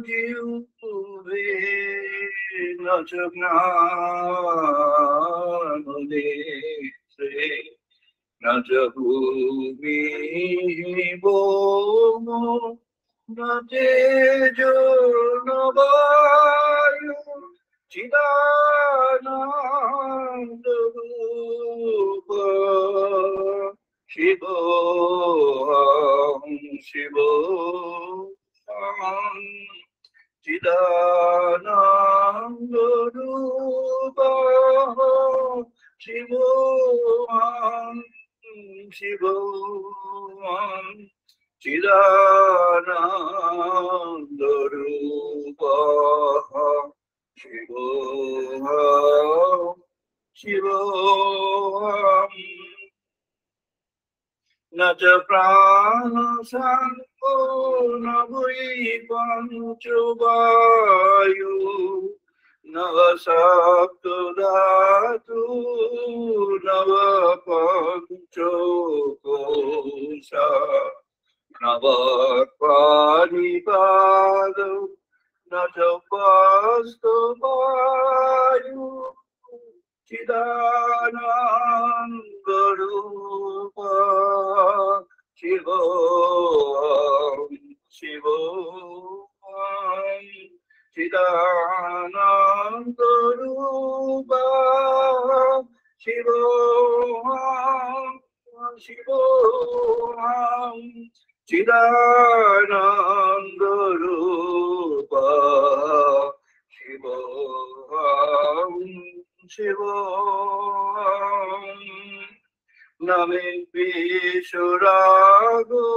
जिह्वे न च ज्ञाननेत्रे न च भूमिः न तेजो न वायुः चिदानन्दरूप शिवोऽहं शिवोऽहं चिदानन्दरूप शिवोऽहं शिवोऽहं चिदानन्दरूपः शिवोऽहं शिवोऽहम् न च प्राणसङ्को न वै पञ्चवायु न सप्तधातु न पञ्चकोश न पाणिपादौ न च वास्तवायु चिदानन्दरूप शिवोऽहं शिवोऽहं चिदानन्दरूप शिवोऽहं शिवोऽहं चिदानन्दरूप शिवोऽहं शिवोऽहं न मे द्वेषरागो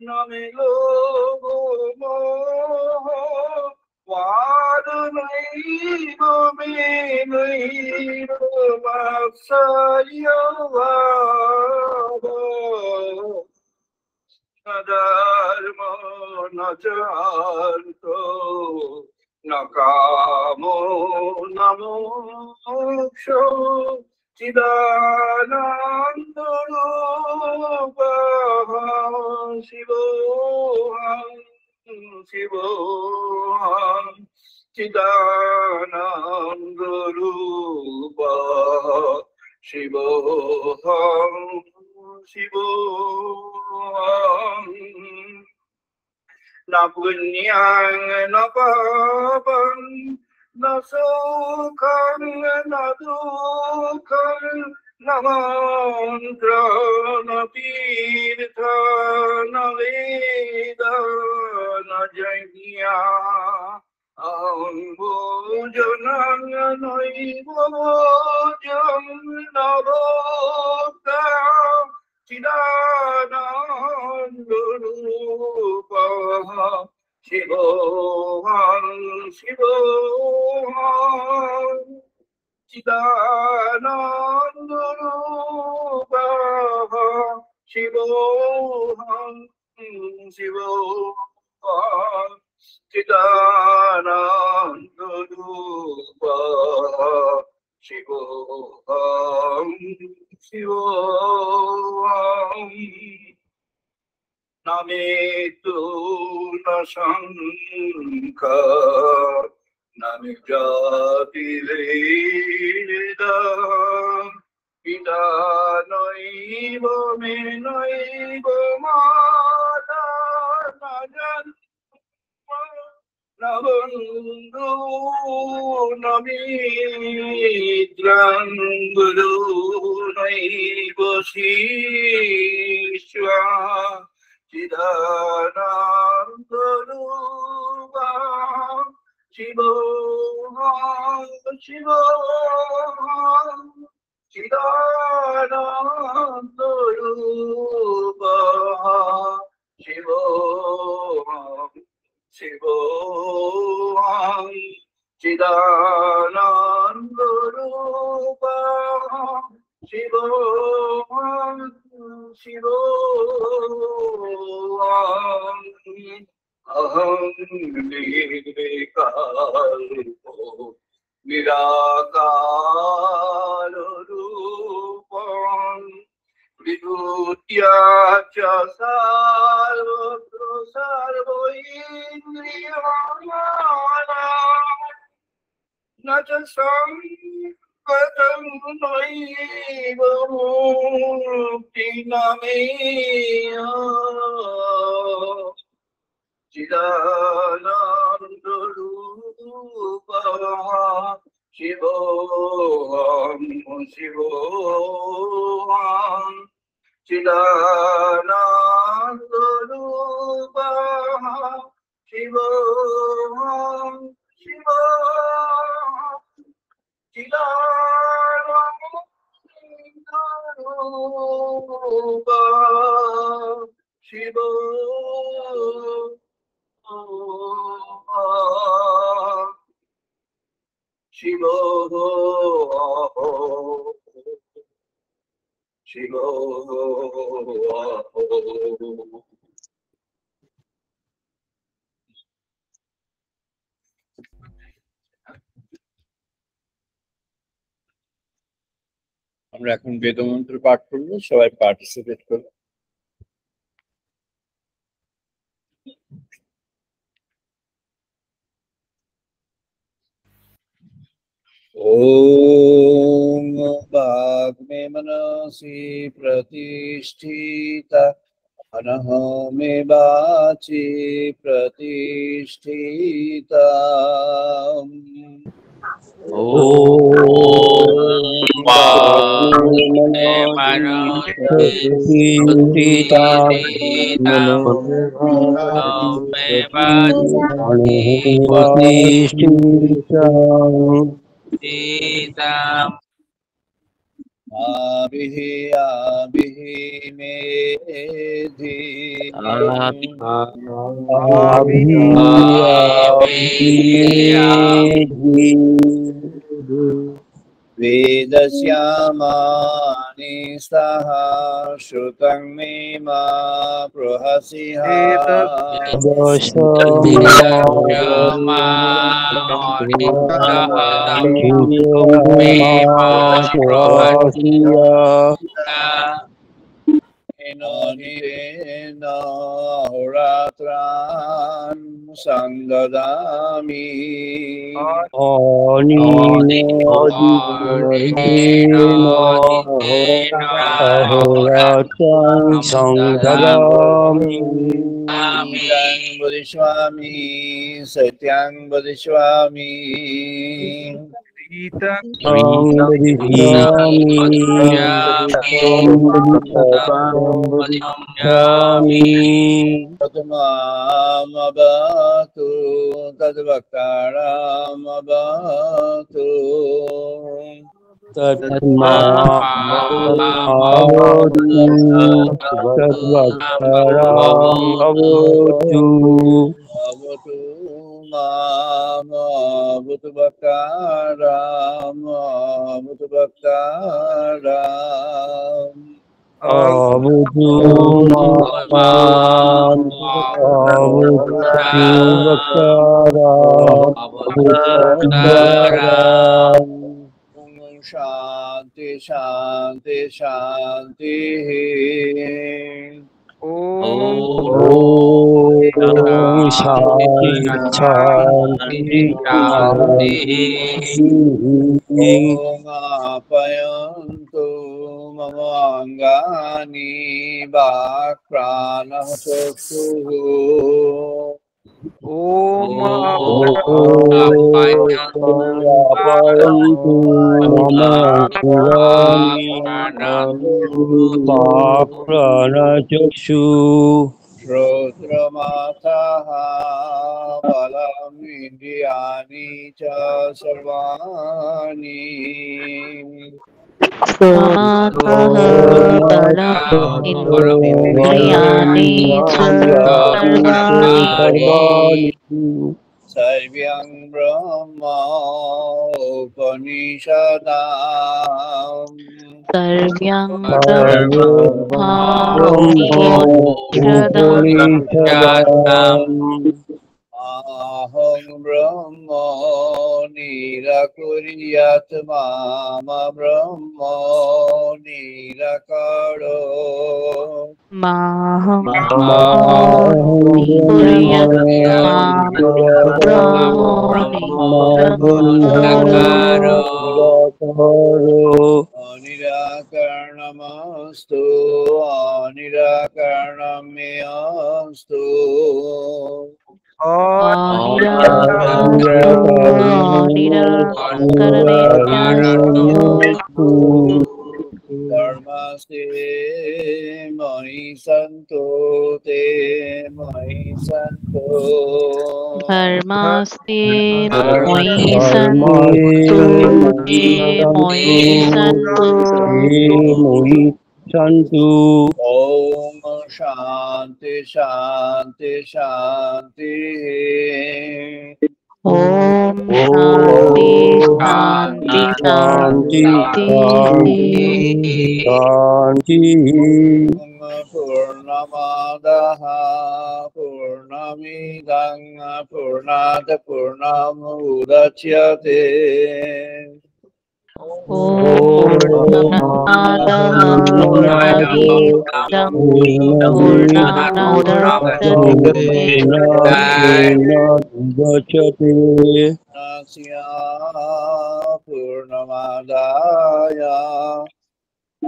न मे लोभो मोहो वादनैव मे नैव वात्सल्यभावः न धर्मो न चार्थो न कामो न मोक्षो चिदानन्दरूपः शिवोऽहं शिवोऽहं चिदानन्दरूपः शिवोऽहं शिवोऽहं न पुण्यं न पापं न सुखं न दुःखं न मन्त्रं न तीर्थ न वेद न यज्ञः अहं भोजनं नैव भोजं न भोक्ता चिदानन्दरूपः शिवोऽहं शिवोऽहं चिदानन्दरूपः शिवोऽहं शिवोऽहं चिदानन्दरूपः शिवोऽहं शिवोऽहं न मे तु न शङ्का न मे जातिभेदः पिता नैव मे नैव माता न जन्म न बन्धु न मित्रं गुरु नैव शिष्यः चिदानन्दरूपः शिवोऽहं शिवोऽहं चिदानन्दरूपः शिवोऽहं शिवोऽहं चिदानन्दरूपः शिवोऽहं शिवोऽहं अहं निर्विकल्पो निराकाररूपं विभूत्य च सर्वत्र सर्वैन्द्रियाणां संपतन्नैव मुक्तिनामेय चिदानन्दरूपः शिवोऽहं शिवोऽहं चिदानन्दरूपः शिवोऽहं शिवोऽहं चिदानन्दरूपः शिवोऽहं আমরা এখন বেদমন্ত্র পাঠ করব, সবাই পার্টিসিপেট করব। ओम वाग्मे मनसि प्रतिष्ठिता अनः मे वाचि प्रतिष्ठिता आबिहि मेधि वेदस्यामानि सह श्रुतं मे मा प्रहसिः होरात्रान् संददामि वदिष्यामि सत्यं वदिष्यामि तद्मामवतु तद्वक्तारमवतु अवतु माम अवतु वक्तारम् अवतु वक्तारम् अवतु माम अवतु वक्तारम् शांति शांति शांति ओम शांति शांति ओम आप्यायन्तु मम अंगानि वाक् प्राणः चक्षुः ओम आप्यायन्तु मम वाक् प्राणः चक्षुः श्रोत्रमाथः बलमिन्द्रियाणि च सर्वाणि सर्वं ब्रह्म उपनिषदाम् अहं ब्रह्म निराकुर्यात् माम ब्रह्म निराकरो Nirakarnamastu, Nirakarnameyastu. Dharmaste Mani Santo Te Mani Santo. Dharmaste Moyi Santo Te Moyi Santo. Om Shanti Shanti Shanti. Om Shanti Shanti Shanti. Purnamadaha Purnamidang Purnada Purnamudachyate. Purnamada Purnamidam Purnamudachyate. Nasya Purnamadaya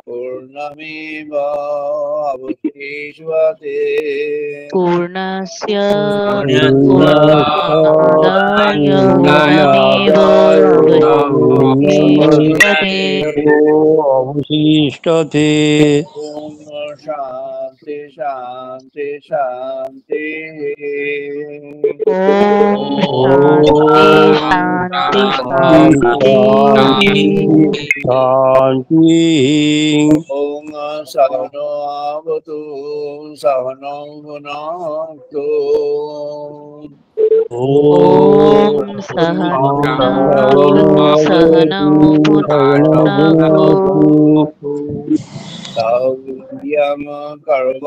Purnamiva Avadishvate. Purnasya Purnamādaya Purnamevāvashishyate. Om Shanti Shanti Shanti. Om Shanti Shanti Shanti. Om Sahano Avatu Sahano Bhunaktu. Om Sahanavatu Sahanau Bhunaktu. Savidyam Karvavahai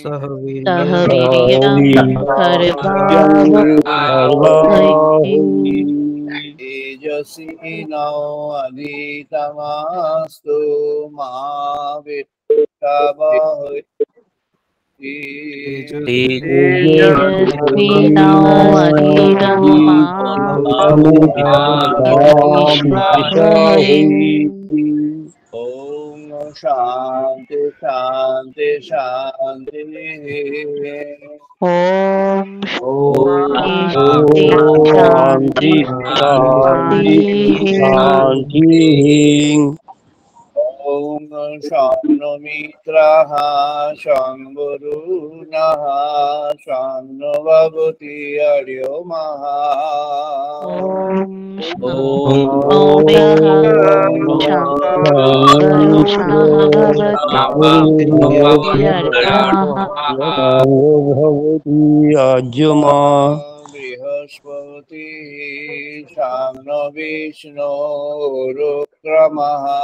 Sahaviryam Karvavahai. Tejasvinau Aditamastu Ma Vittavahai. Om Shanti Shanti Shanti. Om Shanti Shanti Shanti. Om Shano Mitraha Shambharunaha Shano Vavati Aryomaha. Om Brihaspati Shano Vishnu Rukramaha.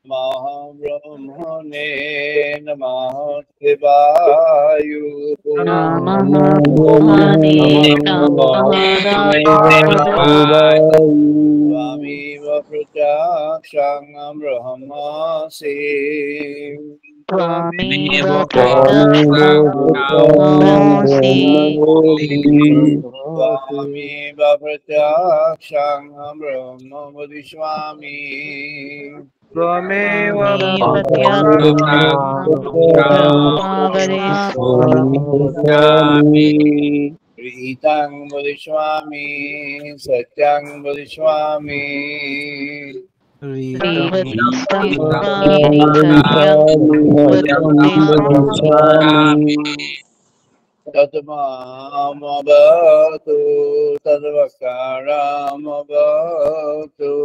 Mahabrahmane Namaha Devayu. Swami Vapratyaksham Brahmasi. Swami Vapratyaksham Brahmavadi Swami. Ritang Bodhiswami, Satyang Bodhiswami. Tatmamabhatu Tadvakaramabhatu.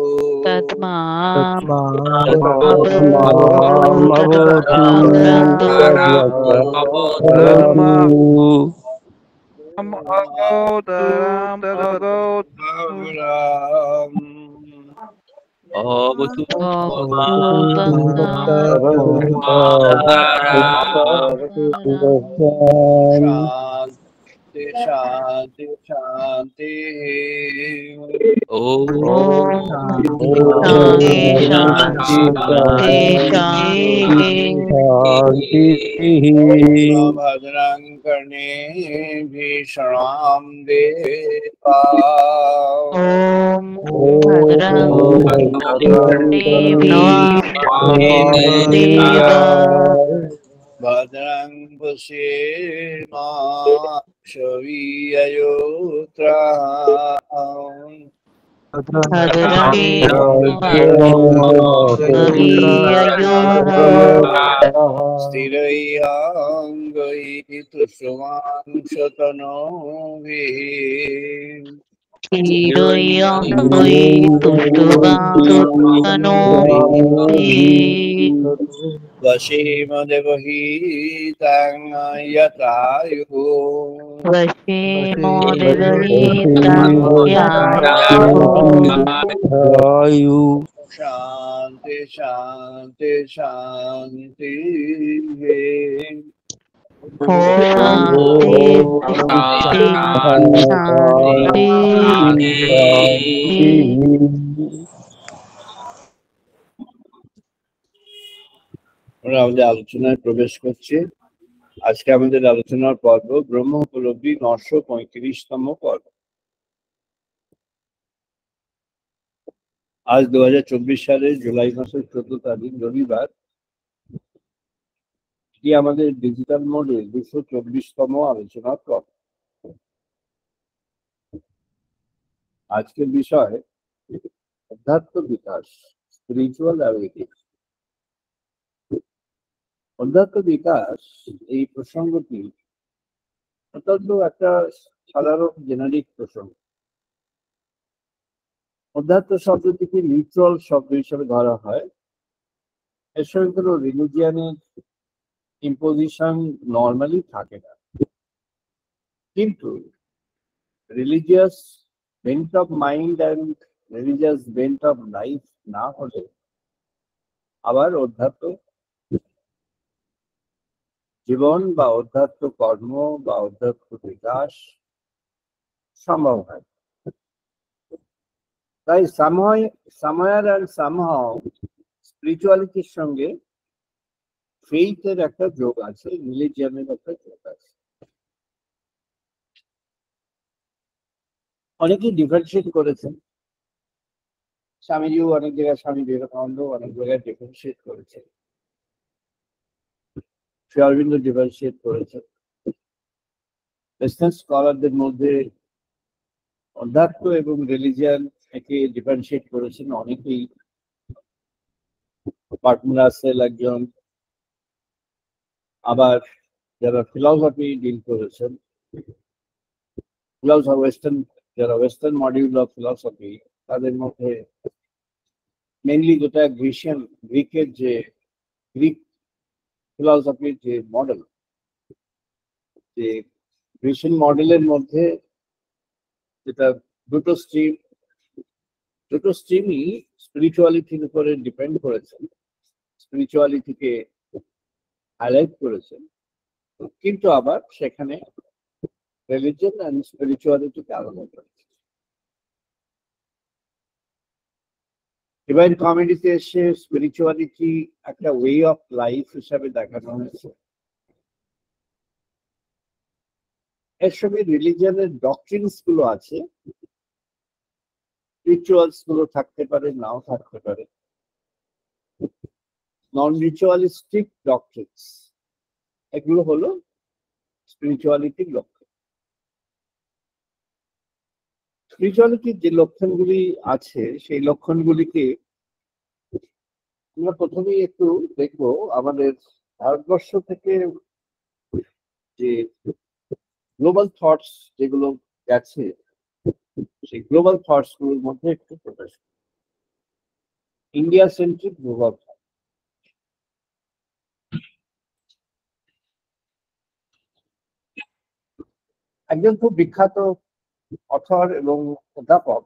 Shanti Shanti Shanti. भद्रं कर्णे भीषणां देवा भद्रं पश्येमाक्षवीययोत्राः स्थिरैयाङ्गैस्तुष्टुवांशतनोभिः वशीमदेवहीतं यथायुः शान्ति शान्ति शान्तिः আমরা আমাদের আলোচনায় প্রবেশ করছি। আজকে আমাদের আলোচনার পর্ব ব্রহ্ম উপলব্ধি 935তম পর্ব। আজ 2024 সালের জুলাই মাসের 14 তারিখ রবিবার। কি আমাদের ডিজিটাল মোডে 224তম আলোচনার পর্ব। আজকের বিষয় অধ্যাত্ম বিকাশ, স্পিরিচুয়াল অ্যাওয়েকেনিং। অধ্যাত্ম বিকাশ এই প্রসঙ্গটি অত্যন্ত একটা সাধারণ জেনারিক প্রসঙ্গ। অধ্যাত্ম শব্দটিকে নিউট্রাল শব্দ হিসেবে ধরা হয়। এর সঙ্গে কোনো রিলিজিয়ানের ইম্পোজিশন নর্মালি থাকে না, কিন্তু religious bent of mind and religious bent of life না হলে আবার অধ্যাত্ম জীবন বা অধ্যাত্ম কর্ম বা অধ্যাত্ম বিকাশ সম্ভব হয়। তাই সামহার অ্যান্ড সামহাও স্পিরিচুয়ালিটির সঙ্গে ফেইথের একটা যোগ আছে, রিলিজিয়ানের একটা যোগ আছে। অনেকেই ডিফারেন্সিয়েট করেছেন। স্বামীজিও অনেক জায়গায়, স্বামী বিবেকানন্দ অনেক জায়গায় ডিফারেন্সিয়েট করেছেন, শ্রী অরবিন্দ ডিফারেন্সিয়েট করেছেন। ওয়েস্টার্ন স্কলারদের মধ্যে অধ্যাত্ম এবং রিলিজিয়ান একে ডিফারেন্সিয়েট করেছেন অনেকেই। বার্টরান্ড রাসেল একজন, আবার যারা ফিলসফি ডিল করেছেন, যারা ওয়েস্টার্ন মডিউল অফ ফিলসফি, তাদের মধ্যে মেনলি যেটা গ্রিকের যে গ্রিক ফিলসফির যে মডেল, যে গ্রিসিয়ান মডেলের মধ্যে যেটা দুটো স্ট্রিমই স্পিরিচুয়ালিটির উপরে ডিপেন্ড করেছেন, স্পিরিচুয়ালিটিকে হাইলাইট করেছেন, কিন্তু আবার সেখানে রিলিজিয়ন অ্যান্ড স্পিরিচুয়ালিটিকে আলাদা করেছে। ডিভাইন কমিউনিটিতে এসে স্পিরিচুয়ালিটি একটা ওয়ে অফ লাইফ হিসাবে দেখানো হয়েছে। এর সঙ্গে রিলিজিয়নের ডক্ট্রিনস গুলো আছে, রিচুয়ালস গুলো থাকতে পারে, নাও থাকতে পারে। নন রিচুয়ালিস্টিক ডক্ট্রিনস, এগুলো হলো স্পিরিচুয়ালিটির লক্ষণ। স্পিরিচুয়ালিটির যে লক্ষণগুলি আছে সেই লক্ষণগুলিকে আমরা প্রথমেই একটু দেখবো। আমাদের ভারতবর্ষ থেকে যে গ্লোবাল থটস যেগুলো গেছে, সেই গ্লোবাল থটস গুলোর মধ্যে একটু প্রকাশ, ইন্ডিয়া সেন্ট্রিক গ্লোবাল থট। একজন খুব বিখ্যাত অথর এবং অধ্যাপক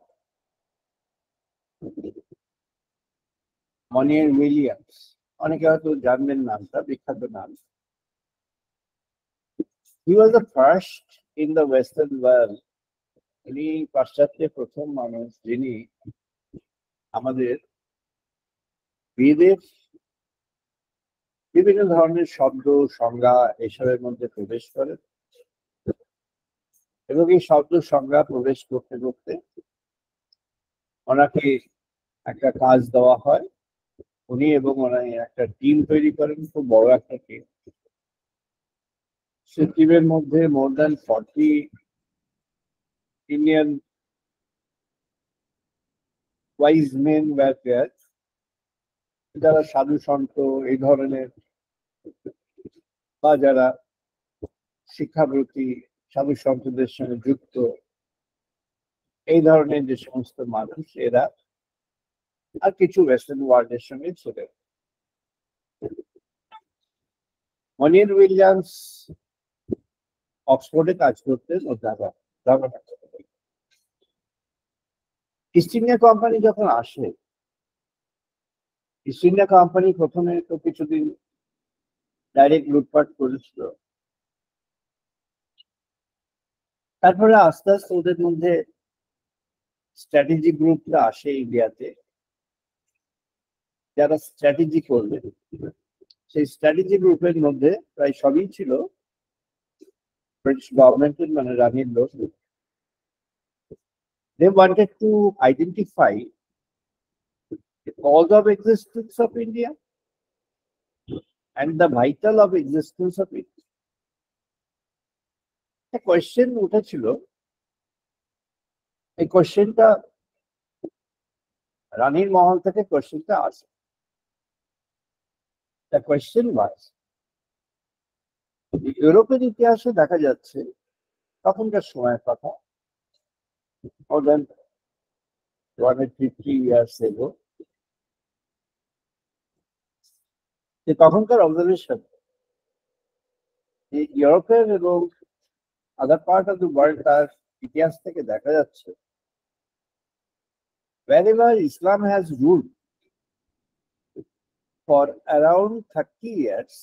মনিয়ার উইলিয়ামস, অনেকে হয়তো জানবেন নামটা, বিখ্যাত নাম। He was the first in the Western world ইনি পাশ্চাত্যে প্রথম মানুষ যিনি আমাদের বেদের বিভিন্ন ধরনের শব্দ সংজ্ঞা এসবের মধ্যে প্রবেশ করেন এবং এই শব্দ সংজ্ঞা প্রবেশ করতে করতে ওনাকে একটা কাজ দেওয়া হয়। উনি এবং ওনার একটা টিম তৈরি করেন, খুব বড় একটা টিম। সে টিমের মধ্যে more than 40 Indian wise men were there, যারা সাধু সন্ত এই ধরনের বা যারা শিক্ষাব্রতী সাধু সন্তদের সঙ্গে যুক্ত এই ধরনের যে সমস্ত মানুষ, এরা আর কিছু ওয়েস্টার্ন ওয়ার্ল্ডের সঙ্গে ছিলেন। মনির উইলিয়ামস অক্সফোর্ডে কাজ করতেন অধ্যাপক। ইস্ট ইন্ডিয়া কোম্পানি যখন আসে, ইস্ট ইন্ডিয়া কোম্পানি প্রথমে তো কিছুদিন ডাইরেক্ট লুটপাট করেছিল, তারপরে আস্তে আস্তে ওদের মধ্যে স্ট্র্যাটেজি গ্রুপটা আসে ইন্ডিয়াতে, যারা স্ট্র্যাটেজি করবে। সেই স্ট্র্যাটেজি গ্রুপের মধ্যে প্রায় সবই ছিল ব্রিটিশ গভর্নমেন্টের, মানে রানীর লোক। They wanted to identify the cause of existence of India and the vital of existence of India. একটা কোয়েশ্চেন উঠেছিল, এই কোয়েশ্চেনটা রানীর মহল থেকে কোয়েশ্চেনটা আসে। The question was, ইউরোপের ইতিহাসে দেখা যাচ্ছে তখনকার সময়ের কথা, more than 250 years ago, যে তখনকার অবজারভেশন ইউরোপের এবং other part of the world, তার ইতিহাস থেকে দেখা যাচ্ছে wherever Islam has ruled for around 30 years,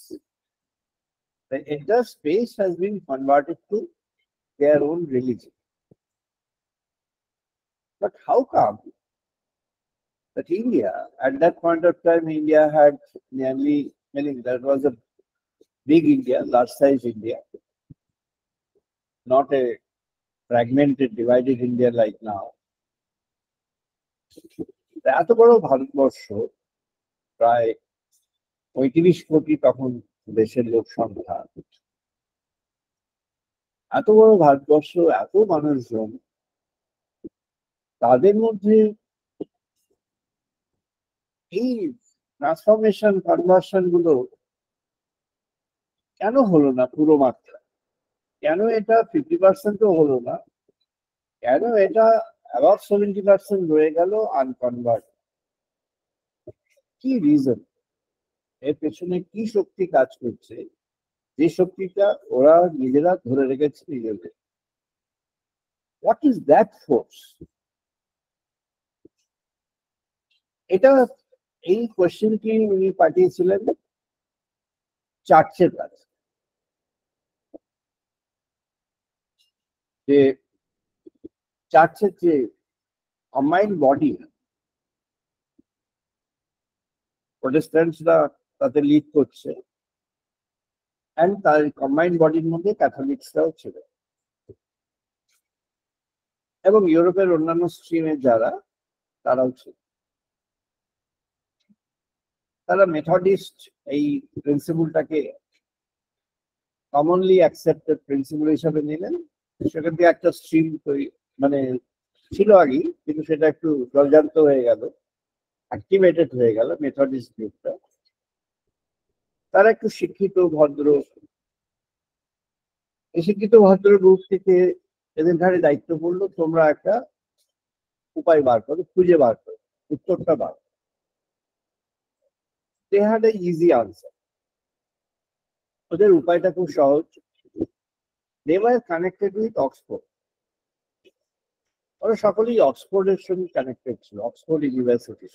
the entire space has been converted to their own religion. But how come that India, at that point of time, India had nearly, meaning that was a big India, large size India, not a fragmented, divided India like now. এত বড় ভারতবর্ষ, প্রায় 35 কোটি তখন দেশের লোক সংখ্যা, এত বড় ভারতবর্ষ, এত মানুষজন, তাদের মধ্যে এই ট্রান্সফরমেশন কনভার্সন গুলো কেন হলো না পুরো মাত্রা? কেন এটা 50%ও হলো না? কেন এটা অ্যাবাভ 70% রয়ে গেল আনকনভার্ট? কি রিজন? এর পেছনে কি শক্তি কাজ করছে, যে শক্তিটা ওরা নিজেরা ধরে রেখেছে নিজেদের? What is that force? এটা, এই কোয়েশ্চেনটি উনি পাঠিয়েছিলেন চার্চের কাছে, যে চার্চের যে কম্বাইন্ড বডি, প্রোটেস্ট্যান্টসরা তাতে লিড করছে, এন্ড তার কম্বাইন্ড বডির মধ্যে ক্যাথলিক্সরাও ছিল, এবং ইউরোপের অন্যান্য স্ট্রিমের যারা, তারাও ছিল। তারা মেথডিস্ট এই প্রিন্সিপলটাকে কমনলি অ্যাকসেপ্টেড প্রিন্সিপল হিসাবে নিলেন। সেখান থেকে একটা স্ট্রিম মানে ছিল আগেই, কিন্তু সেটা একটু জলজান্ত হয়ে গেল, অ্যাক্টিভেটেড হয়ে গেল মেথডিস্ট গ্রুপটা। তারা একটু শিক্ষিত ভদ্র, এই শিক্ষিত ভদ্র গ্রুপ থেকে এদের ঘাড়ে দায়িত্ব পড়লো, তোমরা একটা উপায় বার করো, খুঁজে বার করো, উত্তরটা বার। They had an easy answer. ওদের উপায়টা খুব সহজ। They were connected with Oxford. ওরা সকলেই অক্সফোর্ডের সঙ্গে কানেক্টেড ছিল, অক্সফোর্ড ইউনিভার্সিটির।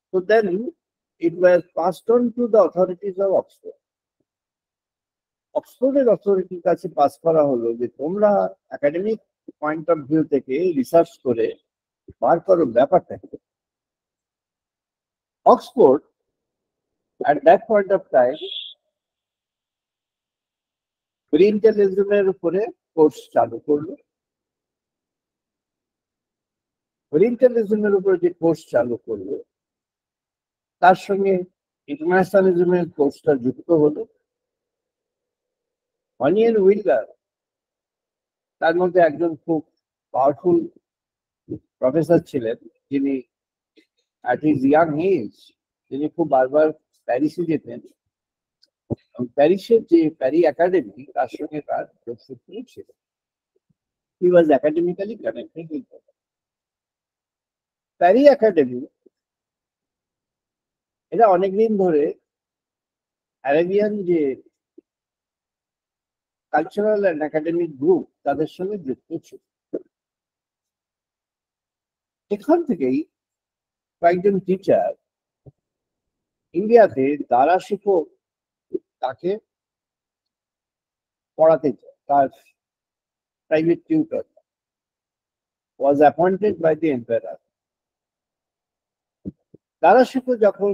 So then it was passed on to the authorities of Oxford. অক্সফোর্ডের অথরিটির কাছে পাস করা হলো যে তোমরা একাডেমিক পয়েন্ট অফ ভিউ থেকে রিসার্চ করে বার করো ব্যাপারটা কি। Oxford at that point of time ওরিয়েন্টালিজমের উপরে কোর্স চালু করলো। ওরিয়েন্টালিজমের উপরে যে কোর্স চালু করলো তার সঙ্গে ইন্টারন্যাশনালিজমের কোর্সটা যুক্ত হলো। অনিয়ন উইলার তার মধ্যে একজন খুব পাওয়ারফুল প্রফেসর ছিলেন, যিনি at his young age তিনি খুব বারবার প্যারিসে যেতেন। প্যারিসের যে প্যারি একাডেমি তার সঙ্গে তার যোগসূত্র ছিল। He was academically connected with them. Paris academy এটা অনেকদিন ধরে অ্যারাবিয়ান যে কালচারাল অ্যান্ড একাডেমিক গ্রুপ তাদের সঙ্গে যুক্ত ছিল। এখান থেকেই কয়েকজন টিচার ইন্ডিয়াতে দ্বারা শিক্ষক তাকে পড়াতে চায়। তার private tutor was appointed by the emperor. দ্বারা শিক্ষক যখন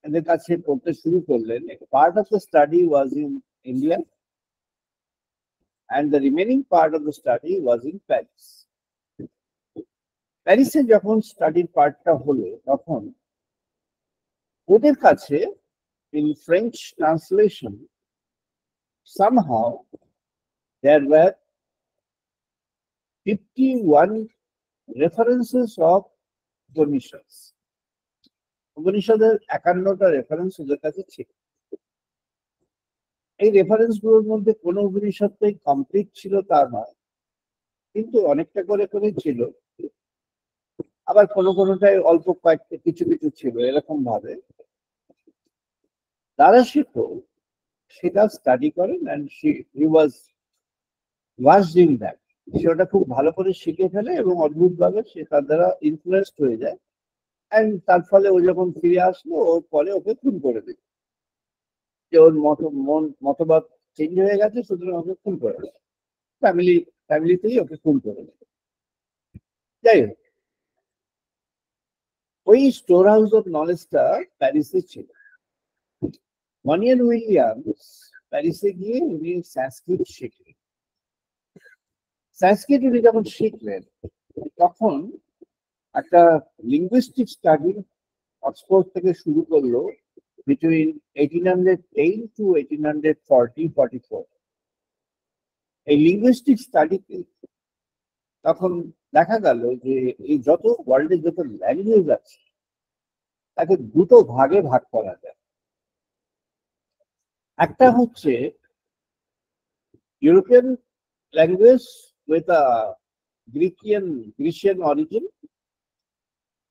এদের কাছে পড়তে শুরু করলেন, part of the study was in India and the remaining part of the study was in Paris. প্যারিসে যখন স্টাডির পার্টটা হলো তখন ওদের কাছে in French translation somehow there were 51 references of Upanishads. উপনিষদের 51টা রেফারেন্স ওদের কাছে ছিল। এই রেফারেন্স গুলোর মধ্যে কোনো উপনিষদটাই কমপ্লিট ছিল তা নয়, কিন্তু অনেকটা করে করে ছিল, আবার কোনোটাই অল্প কয়েকটা কিছু কিছু ছিল। এরকম ভাবে দ্বারা শিক্ষক সেটা স্টাডি করেন and he was versed in that. সে ওটা খুব ভালো করে শিখে ফেলে এবং অদ্ভুত ভাবে সে তার দ্বারা ইনফ্লুয়েন্সড হয়ে যায়। and তার ফলে ও যখন ফিরে আসলো ওর পরে ওকে খুন করে দিল, যে ওর মতবাদ চেঞ্জ হয়ে গেছে, সুতরাং ওকে খুন করে দিল। ফ্যামিলিতেই ওকে খুন করে দিল। যাই হোক, ওই স্টোর হাউস অফ নলেজটা প্যারিসে ছিল। অনিয়ন উইলিয়ামস প্যারিসে গিয়ে উনি সংস্কৃত শিখলেন। সংস্কৃত উনি যখন শিখলেন তখন একটা লিঙ্গুইস্টিক স্টাডি অক্সফোর্ড থেকে শুরু করলো বিটুইন 1810 to 1844। এই লিঙ্গুইস্টিক স্টাডিতে তখন দেখা গেল যে এই যত ওয়ার্ল্ডের যত ল্যাঙ্গুয়েজ আছে তাকে দুটো ভাগে ভাগ করা যায়। একটা হচ্ছে European language with a গ্রিসিয়ান origin,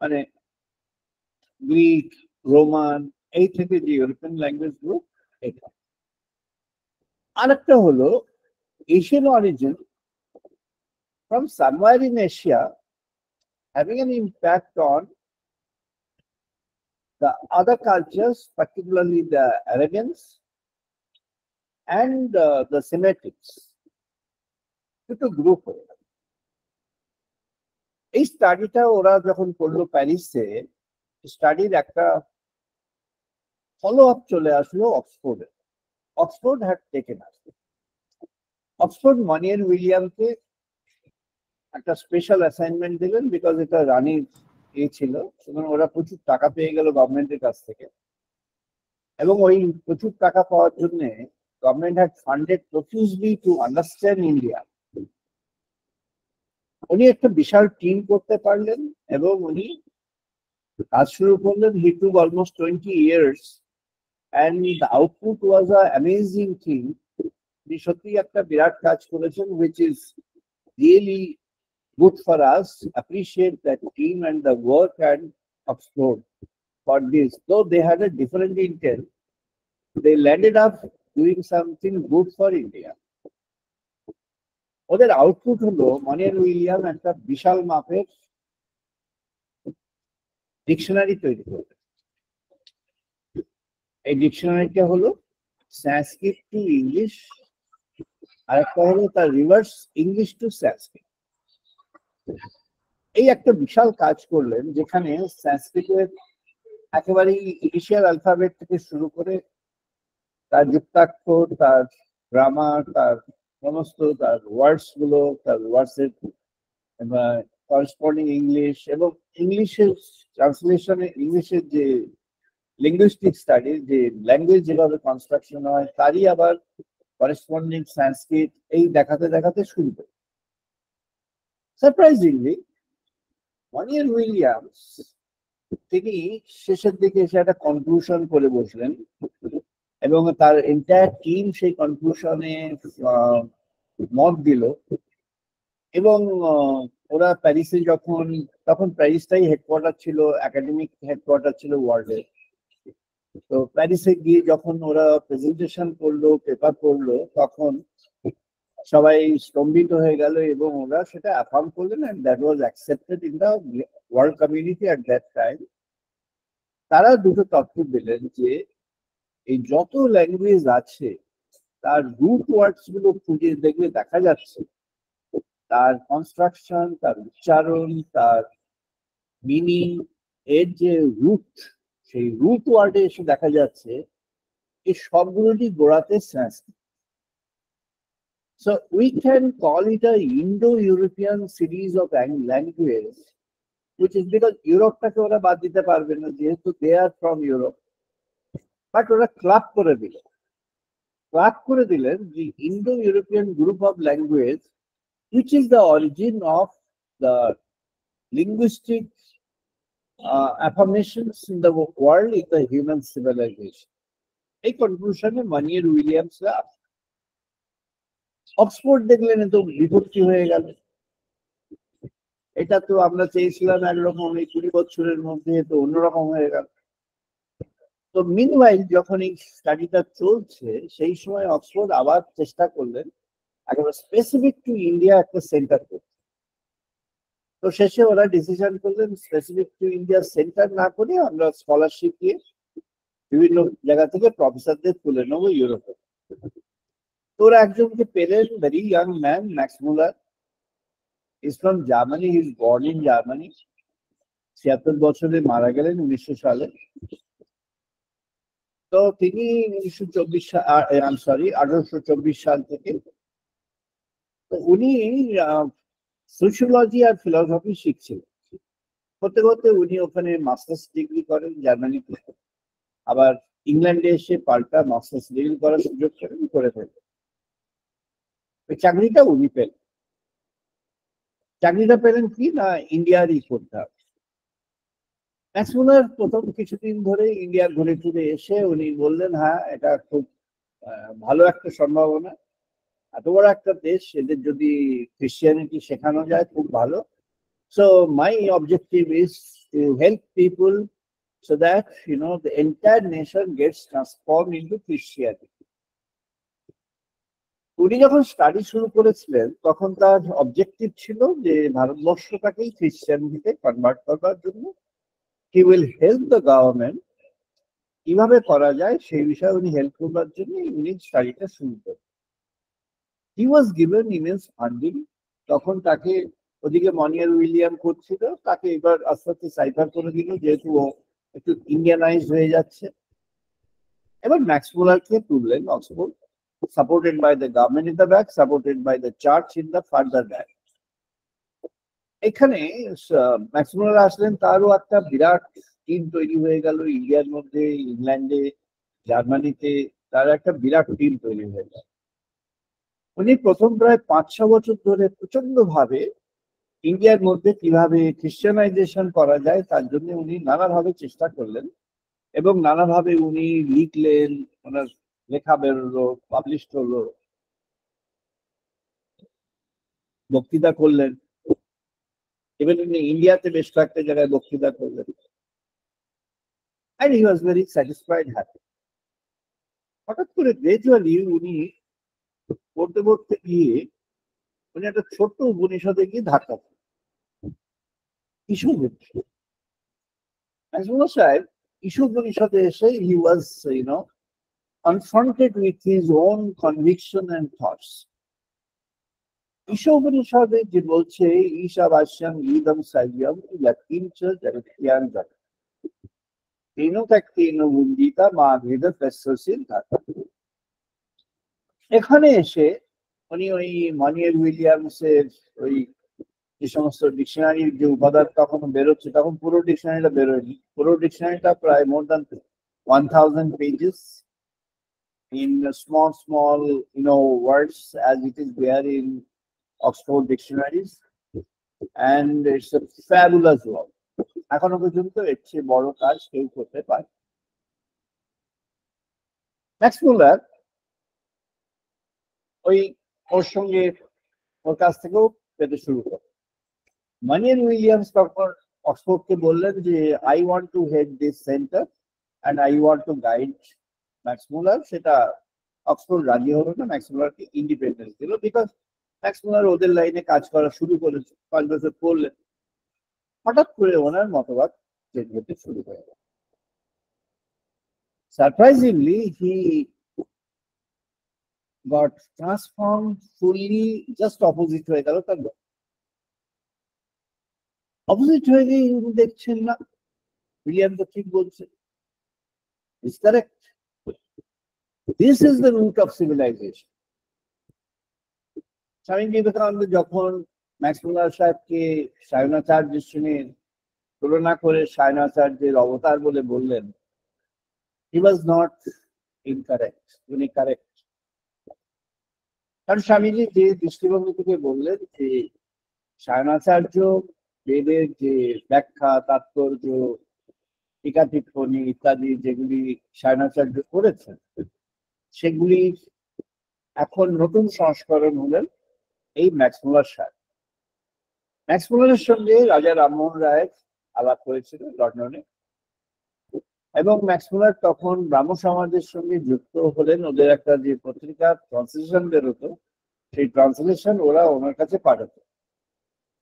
মানে গ্রিক, রোমান, এই থেকে যে ইউরোপিয়ান ল্যাঙ্গুয়েজ গুলো এটা। আরেকটা হলো Asian origin from somewhere in Asia having an impact on the other cultures, particularly the Arabians and the Semitics. দুটো গ্রুপ হয়ে গেল। এই স্টাডিটা ওরা যখন করলো প্যারিসে, স্টাডির একটা ফলো আপ চলে আসলো অক্সফোর্ডে। Oxford had taken us. Oxford union উইলিয়ামকে একটা স্পেশাল অ্যাসাইনমেন্ট দিলেন, বিকজ এটা রানির ছিল, সুতরাং ওরা প্রচুর টাকা পেয়ে গেল গভর্নমেন্টের কাছ থেকে। এবং ওই প্রচুর টাকা পাওয়ার জন্য government had funded প্রফিউজলি to understand India. উনি একটা বিশাল টিম করতে পারলেন এবং উনি কাজ শুরু করলেন। হি টুক almost 20 years and the output was an amazing thing. উনি সত্যি একটা বিরাট কাজ করেছেন, which is really good for us. Appreciate that team and the work and Oxford for this. Though they had a different intent, they landed up doing something good for India. ওদের output হলো onion William একটা বিশাল মাপের dictionary তৈরি করবে। এই ডিকশনারিটা হলো সংস্কৃত to English, আর একটা হলো তার রিভার্স ইংলিশ টু সংস্কৃত। এই একটা বিশাল কাজ করলেন, যেখানে সংস্কৃতের একেবারেই ইনিশিয়াল অ্যালফাবেট থেকে শুরু করে তার যুক্তাক্ষর, তার গ্রামার, তার সমস্ত তার ওয়ার্ডস গুলো, তার ওয়ার্ডস এর করসপন্ডিং ইংলিশ, এবং ইংলিশের ট্রান্সলেশনে ইংলিশের যে লিঙ্গুইস্টিক স্টাডি, যে ল্যাঙ্গুয়েজ যেভাবে কনস্ট্রাকশন হয়, তারই আবার করসপন্ডিং সংস্কৃত, এই দেখাতে দেখাতে শুরু করে। সারপ্রাইজিংলি মনিয়ার উইলিয়ামস তিনি শেষের দিকে এসে একটা কনক্লুশন করে বসলেন, এবং তার এন্টায়ার টিম সেই কনক্লুশনে মত দিল। এবং ওরা প্যারিসে তখন প্যারিসটাই হেডকোয়ার্টার ছিল, একাডেমিক হেডকোয়ার্টার ছিল ওয়ার্ল্ডের। তো প্যারিসে গিয়ে যখন ওরা প্রেজেন্টেশন করলো, পেপার করলো, তখন সবাই স্তম্ভিত হয়ে গেল, এবং ওরা সেটা অ্যাফার্ম করলেন, and that was accepted in the world community at that time. তারা দুটো তথ্য দিলেন যে এই যত ল্যাঙ্গুয়েজ আছে তার রুট ওয়ার্ডস গুলো খুঁজে দেখলে দেখা যাচ্ছে তার কনস্ট্রাকশন, তার উচ্চারণ, তার মিনিং, এর যে রুট, সেই রুট ওয়ার্ডে এসে দেখা যাচ্ছে এই সবগুলোরই গোড়াতে সংস্কৃত। So we can call it a Indo-European series of languages, which is because ইউরোপটাকে ওরা বাদ দিতে পারবে না, যেহেতু they are from Europe, but ওরা ক্লাব করে দিলেন the Indo-European group of language, which is the origin of the linguistic affirmations in the world in the human civilization. এই কনক্লুশনে মনিয়ার উইলিয়ামসরা অক্সফোর্ড দেখলেন তো বিভক্তি হয়ে গেল। এটা তো আমরা চেয়েছিলাম একরকম, এই 20 বছরের মধ্যে তো অন্যরকম হয়ে গেল। তো মিনওয়াইল যখন এই স্টাডিটা চলছে, সেই সময় অক্সফোর্ড আবার চেষ্টা করলেন একেবারে স্পেসিফিক টু ইন্ডিয়া একটা সেন্টার করতে। তো শেষে ওরা ডিসিশন করলেন স্পেসিফিক টু ইন্ডিয়া সেন্টার না করে আমরা স্কলারশিপ দিয়ে বিভিন্ন জায়গা থেকে প্রফেসরদের তুলে নেবো ইউরোপে। তো ওরা একজনকে পেলেন, very young man, max Muller. Is from Germany, he is born in Germany. 76 বছরে মারা গেলেন 1900 সালে। তো তিনি 1824 সাল থেকে, তো উনি সোশিওলজি আর ফিলসফি শিখছিলেন। করতে করতে উনি ওখানে মাস্টার্স ডিগ্রি করেন জার্মানিতে, আবার ইংল্যান্ডে এসে পাল্টা মাস্টার্স ডিগ্রি করার সুযোগ করে ফেলেন। ওই চাকরিটা উনি পেলেন। চাকরিটা পেলেন কি না, ইন্ডিয়ারই করতে হবে। ম্যাক্স মুলার প্রথম কিছুদিন ধরে ইন্ডিয়া ঘুরে ফিরে এসে উনি বললেন, হ্যাঁ এটা খুব ভালো একটা সম্ভাবনা, এত বড় একটা দেশ, এদের যদি ক্রিশ্চিয়ানিটি শেখানো যায় খুব ভালো। So my objective is to help people so that the entire nation gets transformed into Christianity. উনি যখন স্টাডি শুরু করেছিলেন তখন তার অবজেক্টিভ ছিল যে ভারতবর্ষটাকেই খ্রিস্টানিটিতে কনভার্ট করবার জন্য he will help the government, কিভাবে করা যায় সেই বিষয়ে উনি হেল্প করবার জন্য উনি স্টাডিটা শুরু করেন। He was given immense funding. তখন তাকে ওদিকে মনিয়ার উইলিয়াম করছিল, তাকে এবার আস্তে আস্তে সাইফার করে দিল, যেহেতু ও একটু ইন্ডিয়ানাইজ হয়ে যাচ্ছে। এবার ম্যাক্স মুলারকে তুললেন Oxford, supported by the government in the back, supported by the church in the further back. এখানে ম্যাক্স মুলার আসলেন, তারও একটা বিরাট টিম তৈরি হয়ে গেল ইন্ডিয়ার মধ্যে, ইংল্যান্ডে, জার্মানিতে, তার একটা বিরাট টিম তৈরি হয়ে গেল। উনি প্রথম প্রায় 5-6 বছর ধরে প্রচন্ড ভাবে ইন্ডিয়ার মধ্যে কিভাবে খ্রিস্টানাইজেশন করা যায় তার জন্য উনি নানাভাবে চেষ্টা করলেন, এবং নানাভাবে উনি লিখলেন, ওনার লেখা বেরোলো, পাবলিশ হলো, বক্তৃতা করলেন, ইভেন উনি ইন্ডিয়াতে বেশ কয়েকটা জায়গায় বক্তৃতা করলেন। and he was very satisfied, happy. হঠাৎ করে গ্রাজুয়ালি উনি পড়তে গিয়ে উনি একটা ছোট্ট উপনিষদে গিয়ে ধাক্কা খান। ইস্যু সাহেব ইস্যু উপনিষদে এসে হি ওয়াজ confronted with his own conviction and thoughts. ঈশোপনিষদে যে বলছে ঈশাবাস্যাং ইদম সাইয়ম ইয়াকিঞ্চ জগত্যাং জগৎ তেন ত্যক্তেন বুঞ্জিতা মা ভেদ তস্যসিল ধাতা। এখানে এসে উনি ওই মনিয়ার উইলিয়ামসের ওই যে সমস্ত ডিকশনারির যে উপাদান তখন বেরোচ্ছে, তখন পুরো ডিকশনারিটা বেরোয়নি, পুরো ডিকশনারিটা প্রায় more than 1000 pages in small words as it is there in Oxford dictionaries, and it's a fabulous work. এখনো পর্যন্ত এর চেয়ে বড় কাজ কেউ করতে পারে। ম্যাক্স মুলার ওই ওর সঙ্গে ওর কাছ থেকেও পেতে শুরু করে। মনিয়ার উইলিয়ামস তখন অক্সফোর্ডকে বললেন যে I want to head this centre and I want to guide max মুলার। সেটা অক্সফোর্ড রাজি হলো না, ম্যাক্স মুলারকে ইন্ডিপেন্ডেন্স দিল, বিকজ ম্যাক্স মুলার ওদের লাইনে কাজ করা শুরু করেছে, 5 বছর করলেন। হঠাৎ করে ওনার মতবাদ চেঞ্জ হতে শুরু হয়ে গেল। Surprisingly he got transform fully, just opposite হয়ে গেল তার। অপোজিট হয়ে গিয়ে দেখছেন না উইলিয়াম তো ঠিক বলছে, is correct, this is the root of civilization. Swami Vivekananda যখন ম্যাক্স মুলার সাহেবকে সায়নাচার্যের সঙ্গে তুলনা করে সায়নাচার্যের অবতার বলে বললেন, হি ওয়াজ নট ইনকারেক্ট, উনি কারেক্ট। কারণ স্বামীজি যে দৃষ্টিভঙ্গি থেকে বললেন যে সায়নাচার্য বেদের যে ব্যাখ্যা, তাৎপর্য, টিকা টিপ্পণী ইত্যাদি যেগুলি সায়নাচার্য করেছেন, সেগুলি এখন নতুন সংস্করণ হলেন এই ম্যাক্স মুলার সাহেব। ম্যাক্স মুলারের সঙ্গে রাজা রামমোহন রায় আলাপ হয়েছিল লন্ডনে, এবং ম্যাক্স মুলার তখন ব্রাহ্ম সমাজের সঙ্গে যুক্ত হলেন। ওদের একটা যে পত্রিকা ট্রান্সলেশন বেরোতো, সেই ট্রান্সলেশন ওরা ওনার কাছে পাঠাতো।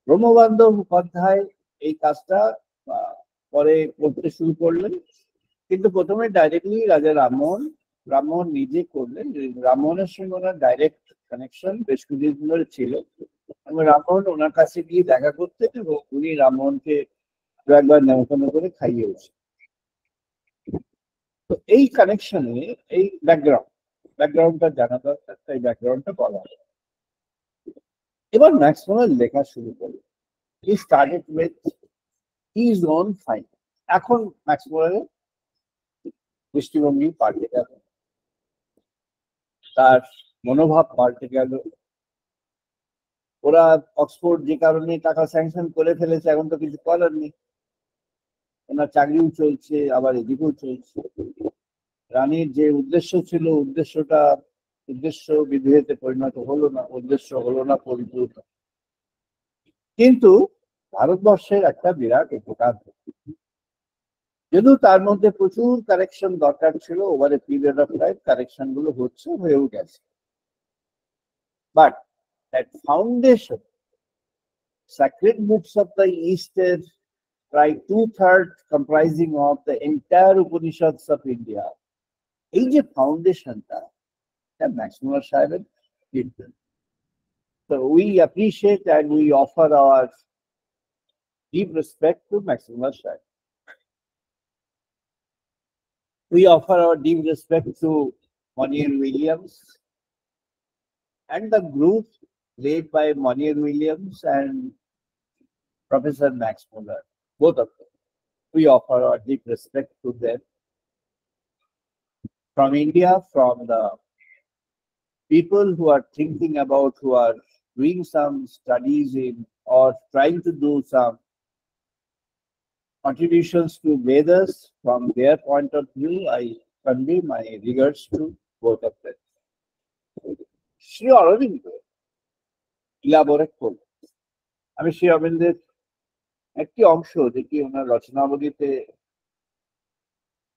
ব্রহ্মবান্ধব মুখোপাধ্যায় এই কাজটা পরে করতে শুরু করলেন, কিন্তু প্রথমে ডাইরেক্টলি রাজা রামমোহন নিজে করলেন। রামমোহনের সঙ্গে ওনার ডাইরেক্ট কানেকশন বেশ কিছুদিন ধরে ছিল, এবং রামমোহন ওনার কাছে গিয়ে দেখা করতেন এবং উনি রামমোহনকে একবার নেমন্তন্ন করে খাইয়েছে। তো এই কানেকশনে এই ব্যাকগ্রাউন্ডটা জানা দরকার, তাই ব্যাকগ্রাউন্ডটা বলা হয়। এবার ম্যাক্স মুলার লেখা শুরু করলেন। He started with his own finding. এখন ম্যাক্স মুলারের দৃষ্টিভঙ্গি পাল্টে গেল, তার মনোভাব পাল্টে গেল। ওরা অক্সফোর্ড যে কারণে টাকা স্যাংশন করে ফেলেছে, এখন তো কিছু করার নেই, ওনার চাকরিও চলছে, আবার এদিকেও চলছে। রানীর যে উদ্দেশ্য ছিল, উদ্দেশ্য বিধেয়তে পরিণত হলো না, উদ্দেশ্য হলো না পরিপূর্ণ। কিন্তু ভারতবর্ষের একটা বিরাট উপকার, যদিও তার মধ্যে প্রচুর কারেকশন দরকার ছিল, over a period of time correction গুলো হয়েও গেছে। But that foundation, sacred books of the East is like 2/3 comprising of the entire Upanishads of India. এই যে ফাউন্ডেশনটা ম্যাক্স মুলার সাহেবের কীর্তন। So we appreciate and we offer our deep respect to Max Muller Sahib. We offer our deep respect to Monier Williams and the group led by Monier Williams and Professor Max Muller, both of them. We offer our deep respect to them. From India, from the people who are thinking about, who are doing some studies in or trying to do some contributions to Vedas from their point of view, I convey my regards to both of them. Sri Aurobindo elaborate করলেন। আমি শ্রী অরবিন্দের একটি অংশ যেটি ওনার রচনাবলীতে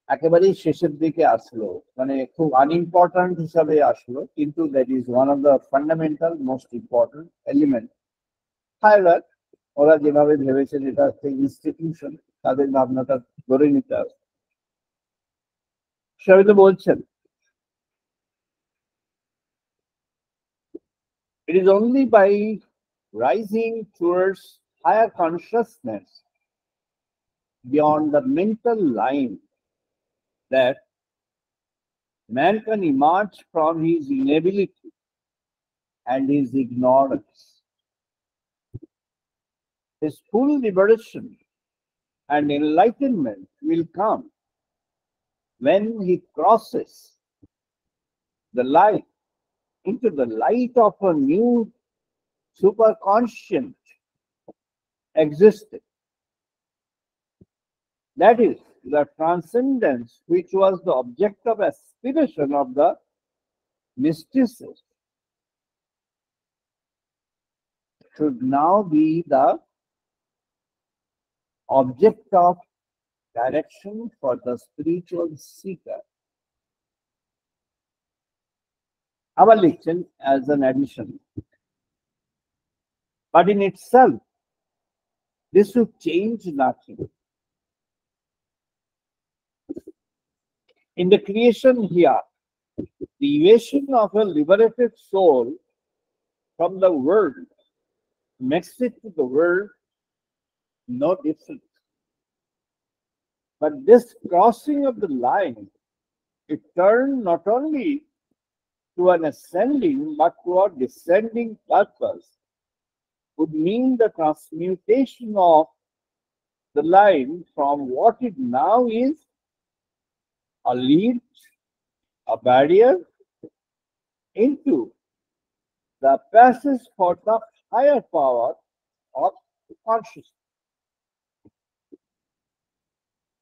একেবারেই শেষের দিকে আসলো, মানে খুব আনইম্পর্টেন্ট হিসাবে আসলো, কিন্তু that is one of the fundamental most important element. হাইবার ওরা যেভাবে ভেবেছেন এটা একটা ইনস্টিটিউশন, তাদের ভাবনাটা ধরে নিতে হবে। সবাই তো বলছেন It is only by rising towards higher consciousness beyond the mental line that man can emerge from his inability and his ignorance. His full liberation and enlightenment will come when he crosses the light into the light of a new superconscient existence. That is, the transcendence which was the object of aspiration of the mysticism should now be the object of direction for the spiritual seeker. Our lichten as an addition. But in itself, this would change nothing. In the creation here, the evasion of a liberated soul from the world makes it to the world no difference. But this crossing of the line, it turned not only to an ascending but to a descending purpose, would mean the transmutation of the line from what it now is, a lead, a barrier, into the passage for the higher power of consciousness.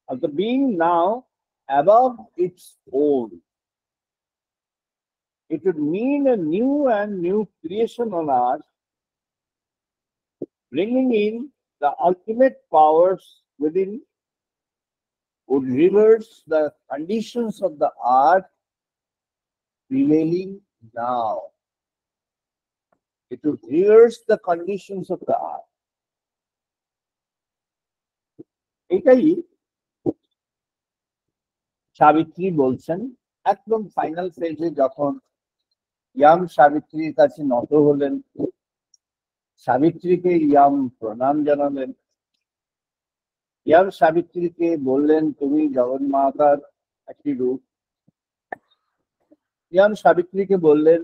Of the being now above its own. It would mean a new creation on earth, bringing in the ultimate powers within, would reverse the conditions of the earth prevailing now. It would reverse the conditions of the earth. এটাই সাবিত্রী বলছেন একদম final ফেজে যখন yam সাবিত্রীর কাছে নত হলেন, সাবিত্রীকে yam প্রণাম জানালেন, ইয়াম সাবিত্রীকে বললেন তুমি জগন্মাতার একটি রূপ। ইয়াম সাবিত্রীকে বললেন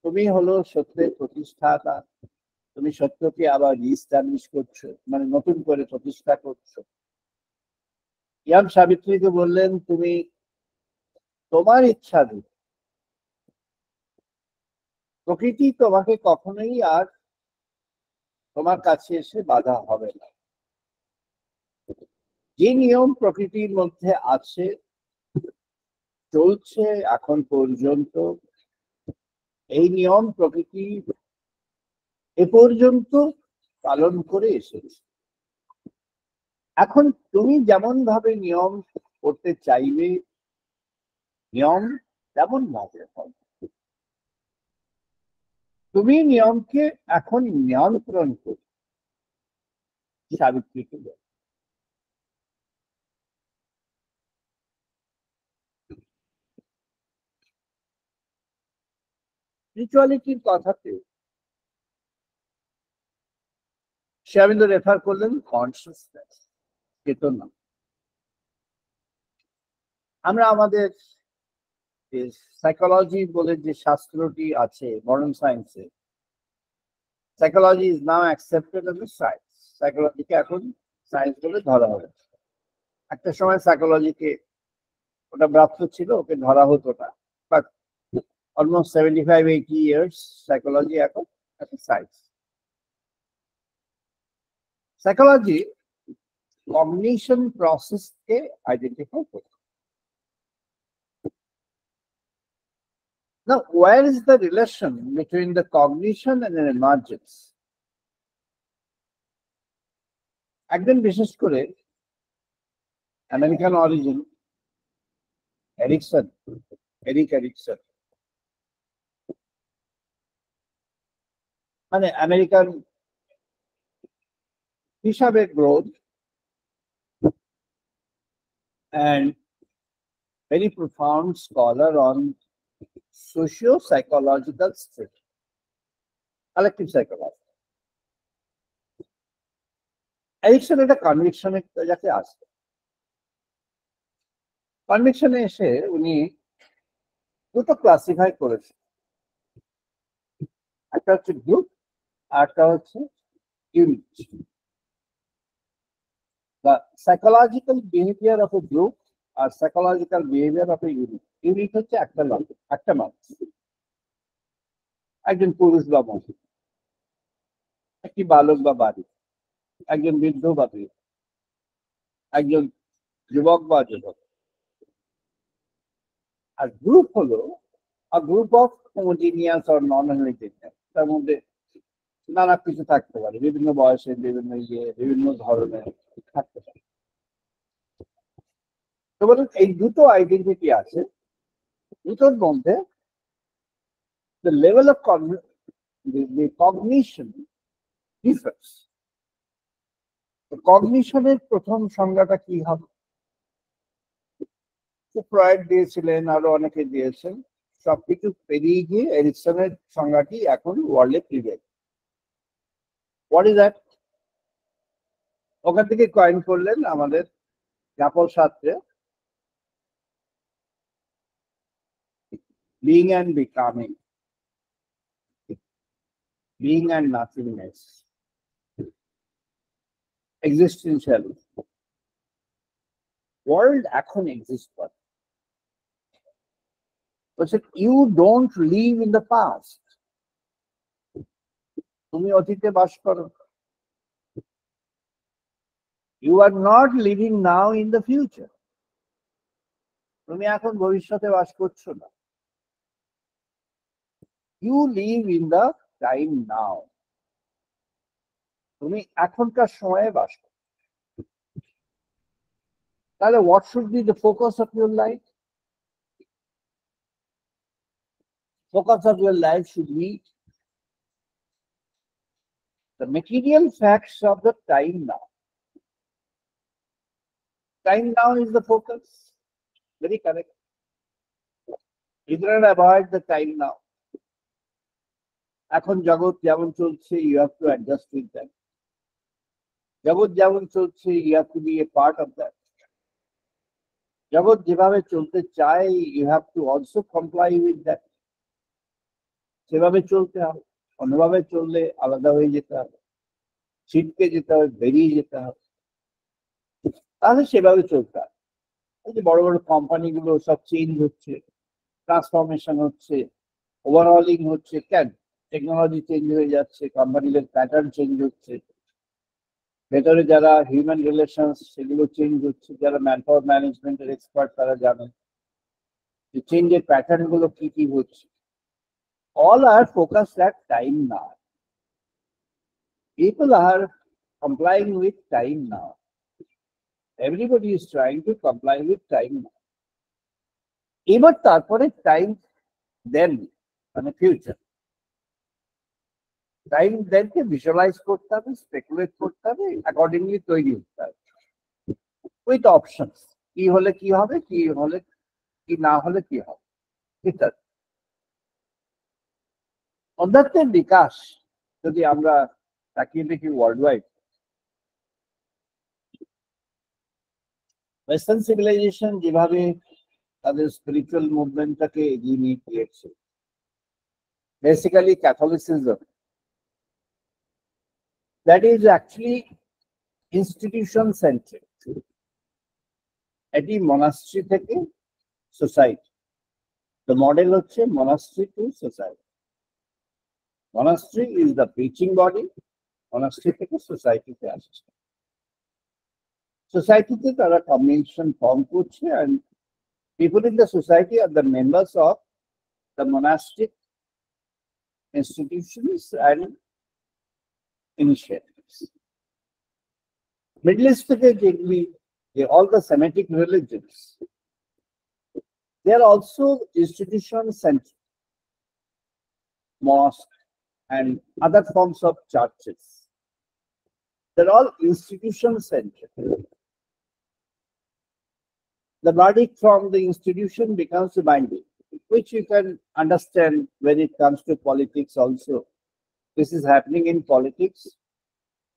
তুমি হলো সত্যের প্রতিষ্ঠাতা, তুমি সত্যকে আবার রিস্টাবলিশ করছো, মানে নতুন করে প্রতিষ্ঠা করছো। ইয়াম সাবিত্রীকে বললেন তুমি তোমার ইচ্ছা দিন, প্রকৃতি তোমাকে কখনোই আর তোমার কাছে এসে বাধা হবে না। যে নিয়ম প্রকৃতির মধ্যে আছে, চলছে এখন পর্যন্ত, এই নিয়ম প্রকৃতি এ পর্যন্ত পালন করে এসেছে। এখন তুমি যেমন ভাবে নিয়ম করতে চাইবে, নিয়ম তেমন ভাবে হবে। তুমি নিয়মকে এখন নিয়ন্ত্রণ করো, সাবিত্রীকে বল। স্পিরিচুয়ালিটির কথাতে সে অরবিন্দ রেফার করলেন কনসিয়াসনেস, চেতনা। আমরা আমাদের সাইকোলজি বলে যে শাস্ত্রটি আছে মডার্ন সায়েন্সে, psychology is now accepted as a science. সাইকোলজিকে এখন সায়েন্স বলে ধরা হবে। একটা সময় সাইকোলজিকে ওটা ব্রাত্য ছিল, ওকে ধরা হতো না, বাট অলমোস্ট 75-80 years সাইকোলজি এখন একটা সায়েন্স। সাইকোলজি কগনিশন প্রসেসকে আইডেন্টিফাই করে। Now, where is the relation between the cognition and an emergence? একদিন বিশেষ করে আমেরিকান অরিজিন এরিক এরিকসন, মানে আমেরিকান হিসাবে growth and very profound scholar on socio-psychological state, collective psychology. Erikson একটা কনভিকশনে যাতে আসে, কনভিকশনে এসে উনি দুটো ক্লাসিফাই করেছেন, একটা হচ্ছে গ্রুপ আর একটা হচ্ছে unit. The psychological behavior of a group আর psychological behavior of a unit. Unit হচ্ছে একটা লোক, একটা মানুষ, একজন পুরুষ বা মহিলা, একটি বালক বা বালিকা, একজন বৃদ্ধ বা বৃদ্ধ, একজন যুবক বা যুবক। আর গ্রুপ হলো a group of homogeneous or non-homogeneous, তার মধ্যে নানা কিছু থাকতে পারে, বিভিন্ন বয়সের, বিভিন্ন বিভিন্ন ধরনের থাকতে পারে। তো বলুন এই দুটো আইডেন্টিটি আছে, দুটোর মধ্যে the level of the cognition differs. কগনিশনের প্রথম সংজ্ঞাটা কি হবে? ফ্রয়েড দিয়েছিলেন, আরো অনেকে দিয়েছেন, সবকিছু পেরিয়ে গিয়ে এরিকসনের সংজ্ঞাটি এখন ওয়ার্ল্ডে প্রিভেল। What is that? ওখান থেকে কয়েন করলেন আমাদের জাপল শাস্ত্রে being and becoming, being and nothingness, existential world এখন এক্সিস্ট করে। বলছে you don't live in the past, তুমি অতীতে বাস করো। You are not living now in the future, তুমি এখন ভবিষ্যতে বাস করছো না। You live in the time now, তুমি এখনকার সময়ে বাস করো। তাহলে what should be the focus of your life? Focus of your life should be the material facts of the time now. Time now is the focus. Very correct. You cannot avoid the time now. এখন জগৎ যেমন চলছে, you have to adjust with that. জগৎ যেমন চলছে, you have to be a part of that. জগৎ যেভাবে চলতে চায়, you have to also comply with that. সেভাবে চলতে হবে, অন্যভাবে চললে আলাদা হয়ে যেতে হবে, ছিটকে যেতে হবে, বেরিয়ে যেতে হবে, তাহলে সেভাবে চলতে হবে। এই যে বড় বড় কোম্পানিগুলো সব চেঞ্জ হচ্ছে, ট্রান্সফরমেশন হচ্ছে, ওভারঅলিং হচ্ছে, কেন? টেকনোলজি চেঞ্জ হয়ে যাচ্ছে, কোম্পানিদের প্যাটার্ন চেঞ্জ হচ্ছে, ভেতরে যারা হিউম্যান রিলেশনস সেগুলো চেঞ্জ হচ্ছে, যারা ম্যান পাওয়ার ম্যানেজমেন্টের এক্সপার্ট তারা জানেন যে চেঞ্জের প্যাটার্ন গুলো কি কি হচ্ছে। All are focused at time now. People are complying with time now. Everybody is trying to comply with time now. এবার তারপরে টাইম দেন মানে ফিউচার, টাইম দেনকে ভিজুয়ালাইজ করতে হবে, স্পেকুলেট করতে হবে, অ্যাকর্ডিংলি তৈরি হতে হবে উইথ অপশনস, কি হলে কি হবে, কি হলে কি না হলে কি হবে ইত্যাদি। অধ্যাত্মের বিকাশ যদি আমরা তাকিয়ে দেখি ওয়ার্ল্ড ওয়াইড, ওয়েস্টার্ন সিভিলাইজেশন যেভাবে তাদের স্পিরিচুয়াল মুভমেন্টটাকে এগিয়ে নিয়ে গিয়েছে, basically Catholicism, that is actually institution centric. এটি মনাস্ট্রি থেকে সোসাইটি, দ্য মডেল হচ্ছে monastery two society. Monastery is the preaching body, monastery থেকে সোসাইটিতে আসছে। সোসাইটিতে তারা কমিউনিকেশন ফর্ম করছে, and people in the society are the members of the monastic institutions and initiatives. Middle East থেকে যেগুলি, all the Semitic religions, they are also institution centric. Mosque and other forms of churches, they're all institution centric. The verdict from the institution becomes binding. which you can understand when it comes to politics also. This is happening in politics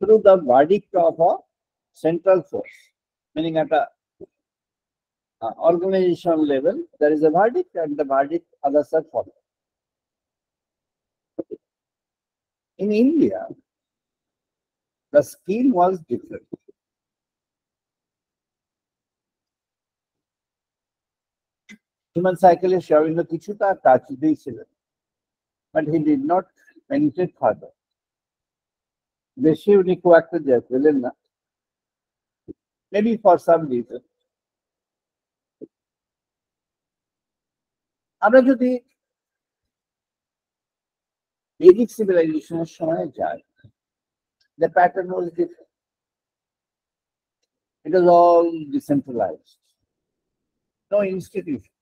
through the verdict of a central force, meaning at a organization level, there is a verdict and the verdict others are followed. In India, the scheme was different. Human cycle showing the Kichuta touch this, but he did not penetrate further. বেশি উনি খুব একটা পেলেন না, maybe for some reason. আমরা যদি Vedic civilization's সময় যাই, the pattern was different. It was all decentralized. No institution.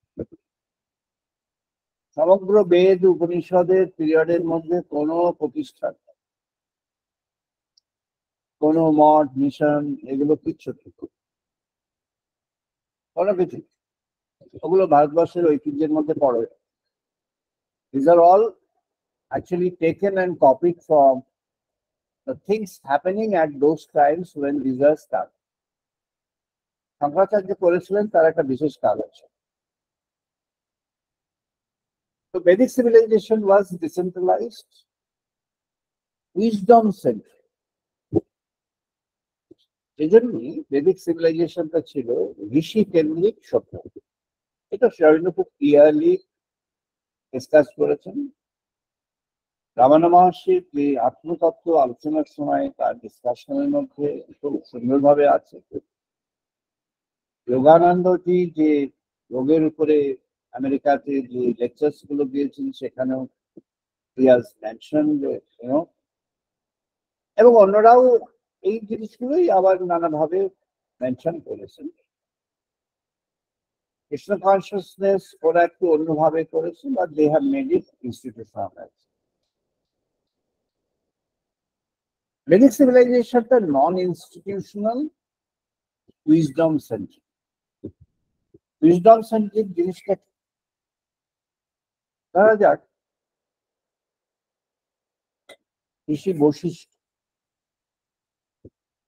সমগ্র বেদ উপনিষদের পিরিয়ডের মধ্যে কোনো প্রতিষ্ঠান, কোনো মঠ, মিশন এগুলো কিচ্ছু নেই, কোনো কিছু। ওগুলো ভারতবর্ষের ঐতিহ্যের মধ্যে পড়ে। These are all actually taken and copied from the things happening at those times when these are started. Shankaracharya করেছিলেন, তার একটা বিশেষ কাজ আছে। So Vedic civilization was decentralized, wisdom centric. এজন্যই Vedic civilization-টা ছিল ঋষি কেন্দ্রিক সভ্য। এটা শ্রীঅরবিন্দ খুব ক্লিয়ারলি ডিসকাস করেছেন। রামায়ণ মহর্ষির যে আত্মতত্ত্ব আলোচনার সময় তার ডিসকাশনের মধ্যে খুব সুন্দরভাবে আছে। যোগানন্দজি যে যোগের উপরে আমেরিকাতে যে লেকচার্স গুলো দিয়েছেন সেখানেও এবং অন্যরাও এই জিনিসগুলোই আবার নানাভাবে মেনশন করেছেন। কৃষ্ণ কনসিয়াসনেস ওরা একটু অন্যভাবে করেছে, but they have made it institutionalise. Vedic civilization-টা non institutional, wisdom centric. Wisdom centric জিনিসটা ধরা যাক ঋষি বশিষ্ঠ,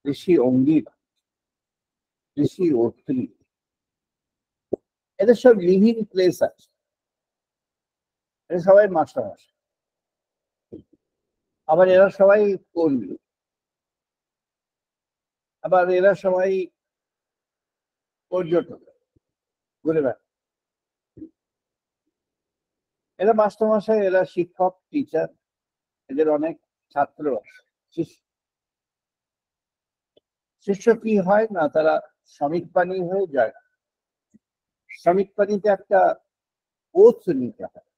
ঋষি অঙ্গির, ঋষি অত্রি, এদের সব লিভিং প্লেস আছে। এরা সবাই মাস্টার মাস্টার, আবার এরা সবাই কর্মী, আবার এরা সবাই পর্যটক, ঘুরে বেড়ায়। এরা মাস্টারমশাই, এরা শিক্ষক, টিচার, এদের অনেক ছাত্র আছে, শিষ্য। শিষ্য কি হয় না, তারা শ্রমিক পানি হয়ে যায়। শ্রমিক পানিতে একটা ওথ নিতে হয়।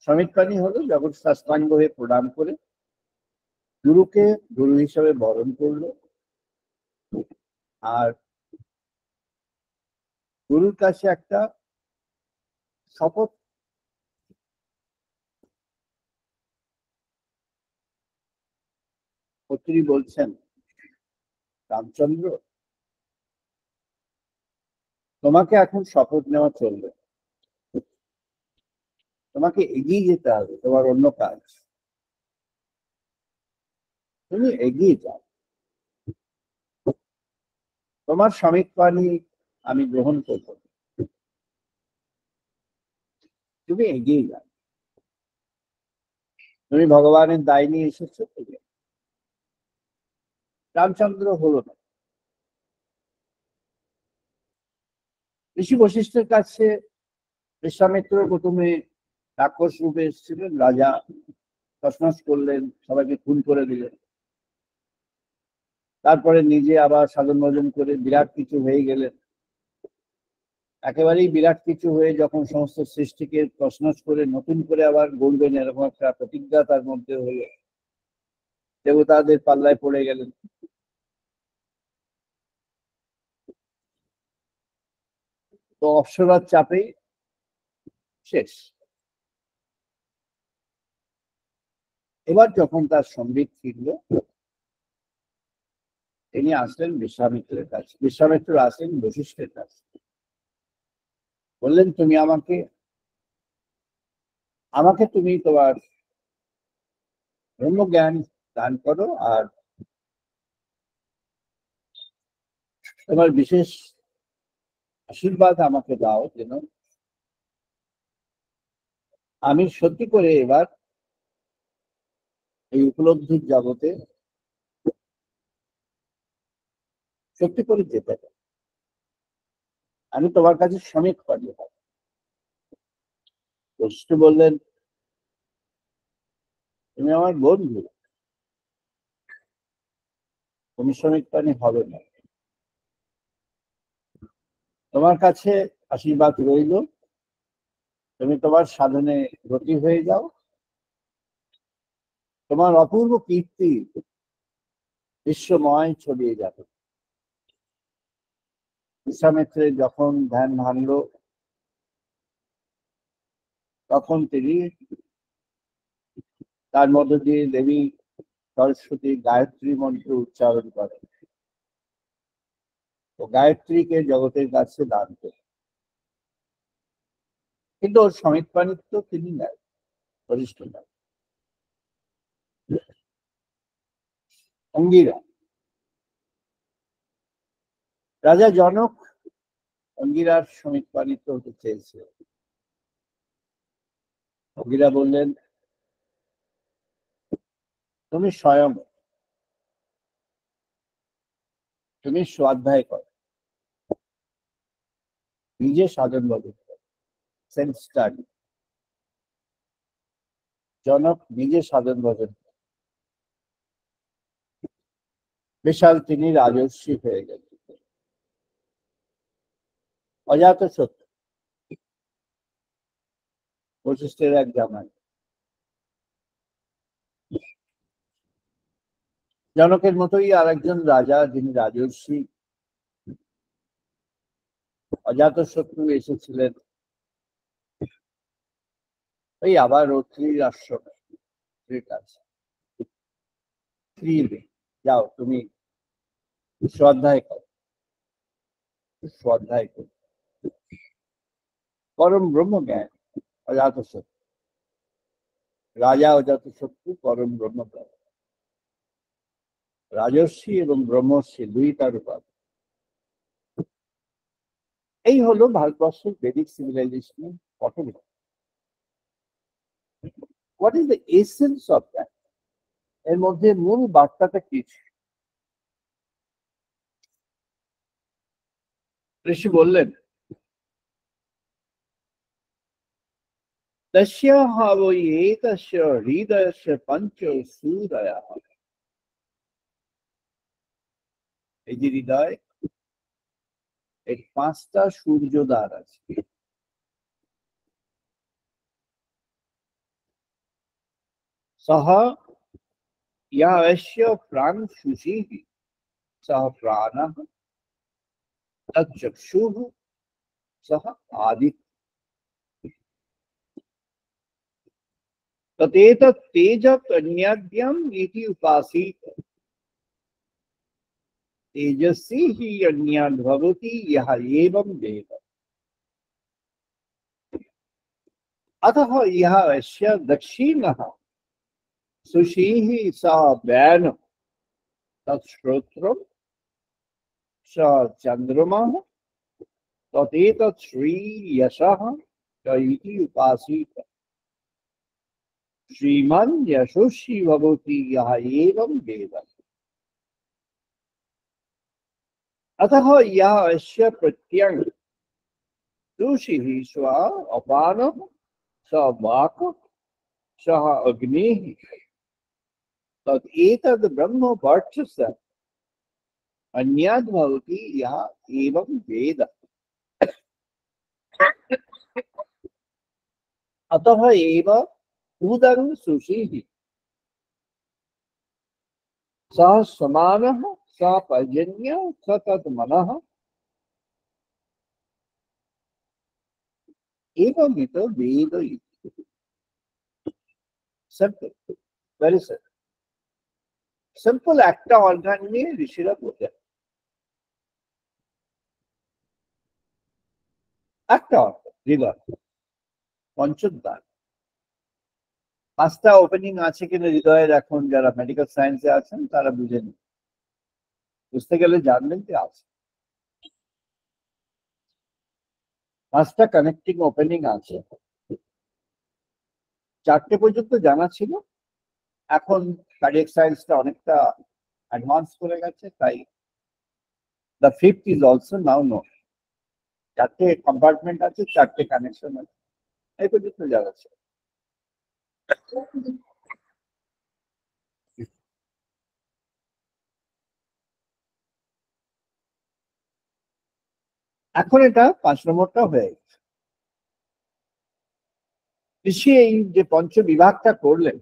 শ্রমিক পানি হলো যখন সাষ্টাঙ্গ হয়ে প্রণাম করে গুরুকে গুরু হিসাবে বরণ করলো, আর গুরুর কাছে একটা শপথ। অত্রি বলছেন, রামচন্দ্র তোমাকে এখন শপথ নেওয়া চলবে, তোমাকে এগিয়ে যেতে হবে, তোমার অন্য কাজ, তুমি এগিয়ে যাও। তোমার শ্রমিক পানি আমি গ্রহণ করব, তুমি এগিয়ে যাও। তুমি ভগবানের দায় নিয়ে এসেছো। রামচন্দ্র হলো না। ঋষি বশিষ্ঠের কাছে বিশ্বামিত্র প্রথমে রাক্ষস রূপে এসেছিলেন, রাজা তছনছ করলেন, সবাইকে খুন করে দিলেন। তারপরে নিজে আবার সাধন ভজন করে বিরাট কিছু হয়ে গেলেন। একেবারেই বিরাট কিছু হয়ে যখন সমস্ত সৃষ্টিকে তছনছ করে নতুন করে আবার গড়বেন, এরকম একটা প্রতিজ্ঞা তার মধ্যে হলো। দেবতাদের পাল্লায় পড়ে গেলেন। তো অপ্সরার চাপেই শেষ। এবার যখন তার সম্বিত ফিরল, তিনি আসলেন বিশ্বামিত্রের কাছে। বিশ্বামিত্র আসলেন বশিষ্ঠের কাছে, বললেন তুমি আমাকে আমাকে তুমি তোমার ব্রহ্মজ্ঞান দান করো আর তোমার বিশেষ আশীর্বাদ আমাকে দাও যেন আমি সত্যি করে এবার এই উপলব্ধির জগতে সত্যি করে যেতে পারি। আমি তোমার কাছে শ্রমিক পারি। বশিষ্ঠ বললেন, তুমি আমার বন্ধু, তুমি শ্রমিক প্রাণী হবে না। তোমার কাছে আশীর্বাদ রইল, তুমি তোমার সাধনে ব্রতী হয়ে যাও। তোমার অপূর্ব কীর্তি বিশ্বময় ছড়িয়ে যাবে। বিশ্বামিত্রে যখন ধ্যান ভাঙল তখন তিনি তার মধ্য দিয়ে দেবী সরস্বতী গায়ত্রী মন্ত্র উচ্চারণ করেন ও গায়ত্রীকে জগতের কাছে দান করেন। কিন্তু ওর শ্রমিক প্রাণিত্ব তিনি নেন, বরিষ্ঠ নেন। অঙ্গিরা, রাজা জনক অঙ্গিরার শ্রমিক প্রাণিত্ব হতে চেয়েছে। অঙ্গিরা বললেন, তুমি স্বয়ং, তুমি স্বাধ্যায় করো, নিজে সাধন বলে সেলফ স্টাডি। জনক নিজে সাধন ভজন, বিশাল তিনি রাজর্ষি হয়ে গেলেন। অজাত সত্য বশিষ্ঠের এক জামাই। জনকের মতোই আর একজন রাজা, যিনি রাজর্ষি, অজাত শত্রু এসেছিলেন ওই আবার অত্রির আশ্রমে, স্ত্রীর কাছে। স্ত্রী, যাও তুমি শ্রদ্ধায় করো, শ্রদ্ধায় করো। পরম ব্রহ্মজ্ঞান অজাত শত্রু, রাজা অজাত শত্রু পরম ব্রহ্মজ্ঞান। রাজর্ষি এবং ব্রহ্মর্ষি দুই তার উপাধি। এই হলো ভারতবর্ষের বেদিক সিভিলাইজেশনের পটভূমি। What is the essence of that? এর মধ্যে মূল বার্তাটা কি? ঋষি বললেন, तस्याः वै एतस्य हृदयस्य पंच सूरयः। এই যে হৃদয়, এর পাঁচটা সূর্যদ্বার আছে। সহ ইহা অস্য প্রাণ সুষিঃ সহ প্রাণঃ তচ্চক্ষুঃ সহ আদিত্যঃ। तदेतत् तेजकन्याद्यम् इति उपासीत। तेजस्वी हि अन्याद् भवति यः एवं वेद। अतः यः अस्य दक्षिणः सुषिः सः वैनः तत्श्रोत्रं स चन्द्रमः तदेतत् श्रीयशः च इति उपासीत। श्रीमान् यशस्वी भवति यः एवं वेद। अतः यः अस्य प्रत्यङ् ऋषिः स्व अपानः स वाक् सः अग्निः तदेतद् ब्रह्म वर्चस्य अन्याद् भवति यः एवं वेद। अतः एव उदं सुषिः सः समानः स पर्जन्यः स तत् मनः एवमित वेद इति। Simple, very simple. सिंपल একটা অর্গান নিয়ে ঋষিরা বোঝেন, একটা অর্গান, হৃদয়, পঞ্চদ্বার। 5টা ওপেনিং আছে কিনা হৃদয়ের, এখন যারা মেডিকেল সায়েন্সে আছেন তারা বুঝে নিন, বুঝতে গেলে জানবেন যে আছে 5টা কানেক্টিং ওপেনিং আছে। 4টে পর্যন্ত জানা ছিল, এখন কার্ডিয়াক সায়েন্সটা অনেকটা অ্যাডভান্স করে গেছে, তাই the fifth is also now know. 4টে কম্পার্টমেন্ট আছে, 4টে কানেকশন আছে, এই পর্যন্ত জানা ছিল। এখন এটা 5 নম্বরটা হয়ে গেছে। ঋষি এই যে পঞ্চ বিভাগটা করলেন,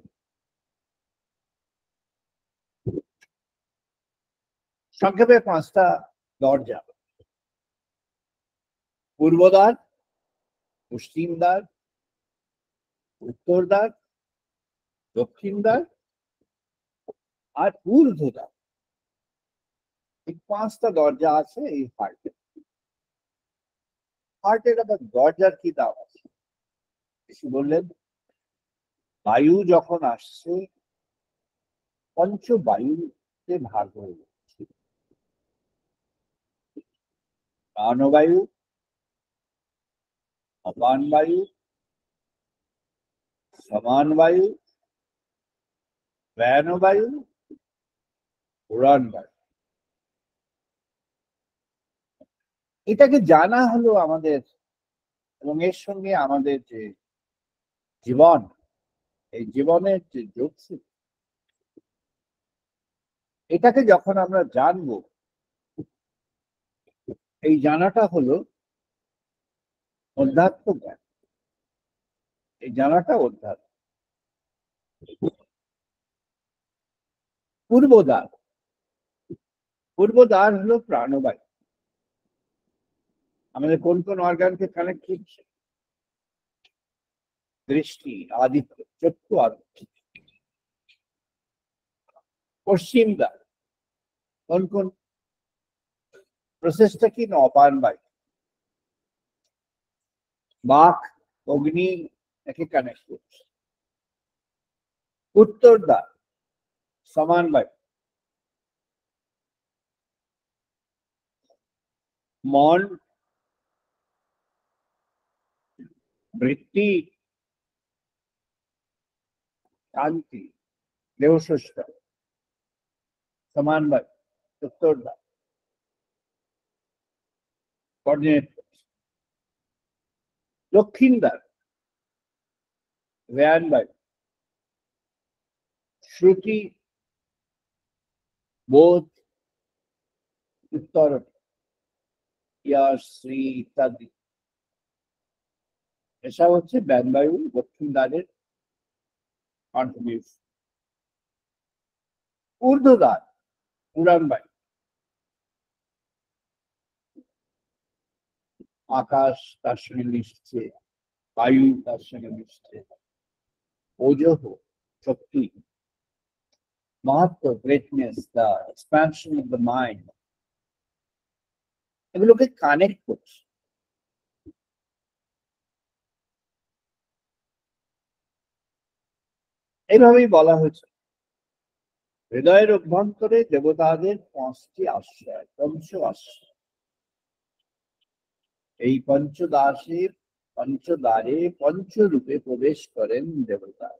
সংক্ষেপে 5টা দরজা: পূর্বদ্বার, পশ্চিম দ্বার, উত্তর দ্বার, দক্ষিণ দ্বার আর ঊর্ধ্বদ্বার। এই 5টা দরজা আছে এই হার্টে। হার্টের আবার দরজার কি দাম আছে? ঋষি বললেন, বায়ু যখন আসছে পঞ্চবায়ুতে ভাগ হয়ে যাচ্ছে: প্রাণবায়ু, অপান বায়ু, সমান বায়ু, ব্যানবায়ু, উড়ান বায়ু। এটাকে জানা হলো আমাদের, এবং এর সঙ্গে আমাদের যে জীবন, এই জীবনের যে যোগসূত্র, এটাকে যখন আমরা জানবো, এই জানাটা হলো অধ্যাত্ম জ্ঞান। এই জানাটা অধ্যাত্ম। পূর্বদ্বার, পূর্বদ্বার হলো প্রাণবায়ু। আমাদের কোন কোন অর্গানকে কানেক্ট করছে? দৃষ্টি, আদিত্য, চক্ষু আদিত্য। পশ্চিম দ্বার কোন কোন প্রসেসটা কি? না, অপান বায়ু, বাক, অগ্নি একে কানেক্ট করছে। উত্তর দ্বার সমান বায়ু, মন, বৃত্তি, শান্তি, দেহসুষ্ঠ, সমান বায়ু, উত্তর দ্বার কোঅর্ডিনেট। দক্ষিণ দ্বার ব্যান বায়ু, শ্রুতি, বোধ, উত্তর, ইয়াস, শ্রী ইত্যাদি। এসব হচ্ছে ব্যানবায়ু দক্ষিণ দ্বারের কন্ট্রিবিউশন। ঊর্ধ্বদ্বার উড়ান বায়ু, আকাশ তার সঙ্গে মিশছে, বায়ু তার সঙ্গে মিশছে, ওজহ শক্তি, মাহাত্ম greatness, the expansion of the mind, এগুলোকে কানেক্ট করছে। এইভাবেই বলা হয়েছে হৃদয়ের অভ্যন্তরে দেবতাদের 5টি আশ্রয়, পঞ্চ আশ্রয়। এই পঞ্চদ্বারে পঞ্চরূপে প্রবেশ করেন দেবতা।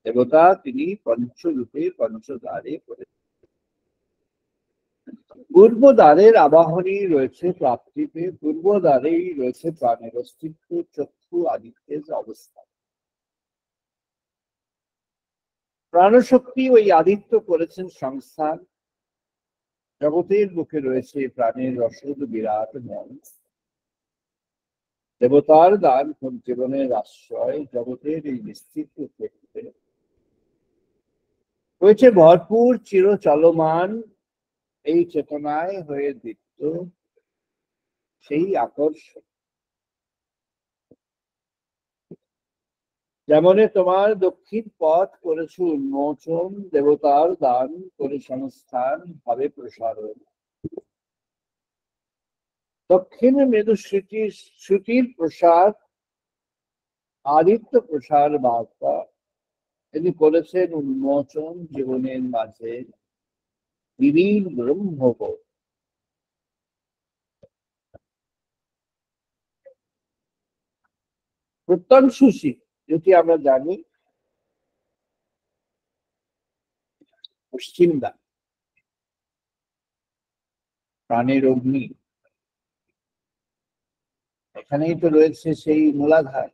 দেবতা তিনি পঞ্চরূপে পঞ্চদ্বারে প্রবেশ। পূর্বদ্বারের আবাহনী রয়েছে প্রাপ্তিতে, পূর্বদ্বারেই রয়েছে প্রাণের অস্তিত্ব, চক্ষু আদিত্যের অবস্থান। প্রাণশক্তি ওই আদিত্য করেছেন সংস্থান। জগতের বুকে রয়েছে প্রাণের রসদ বিরাট মন। দেবতার দান জীবনের আশ্রয়, জগতের এই বিস্তৃত ক্ষেত্রে রয়েছে ভরপুর চির চলমান এই চেতনায় হয়ে দীপ্ত সেই আকর্ষণ। যেমন তোমার দক্ষিণ পথ করেছে উন্মোচন, দেবতার দান করে সংস্থান ভাবে প্রসারণ। দক্ষিণে মৃদু শ্রুতির প্রসার, আদিত্য প্রসার বার্তা তিনি করেছেন উন্মোচন জীবনের মাঝে বিলীন ব্রহ্মবোধ। প্রত্যংশুষী যেটি আমরা জানি পশ্চিমদা প্রাণের অগ্নি, এখানেই তো রয়েছে সেই মূলাধার।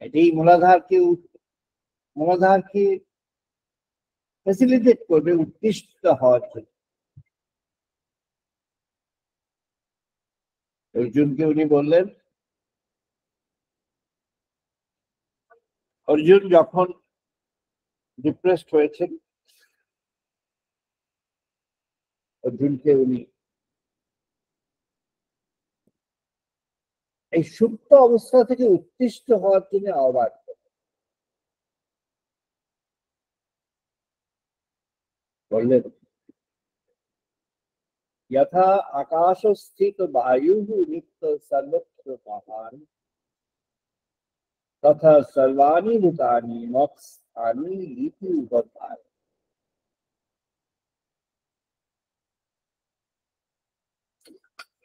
এটাই মূলাধারকে ফ্যাসিলিটেট করবে উৎকৃষ্ট হওয়ার জন্য। অর্জুনকে উনি বললেন, অর্জুন যখন ডিপ্রেসড হয়েছেন, অর্জুনকে উনি এই সুপ্ত অবস্থা থেকে উৎকৃষ্ট হওয়ার জন্য আহ্বান বললেন, यथा आकाश स्थित वायु नित्य सर्वत्र महान तथा सर्वाणि भूतानि मत्स्थानि इति उपधाय।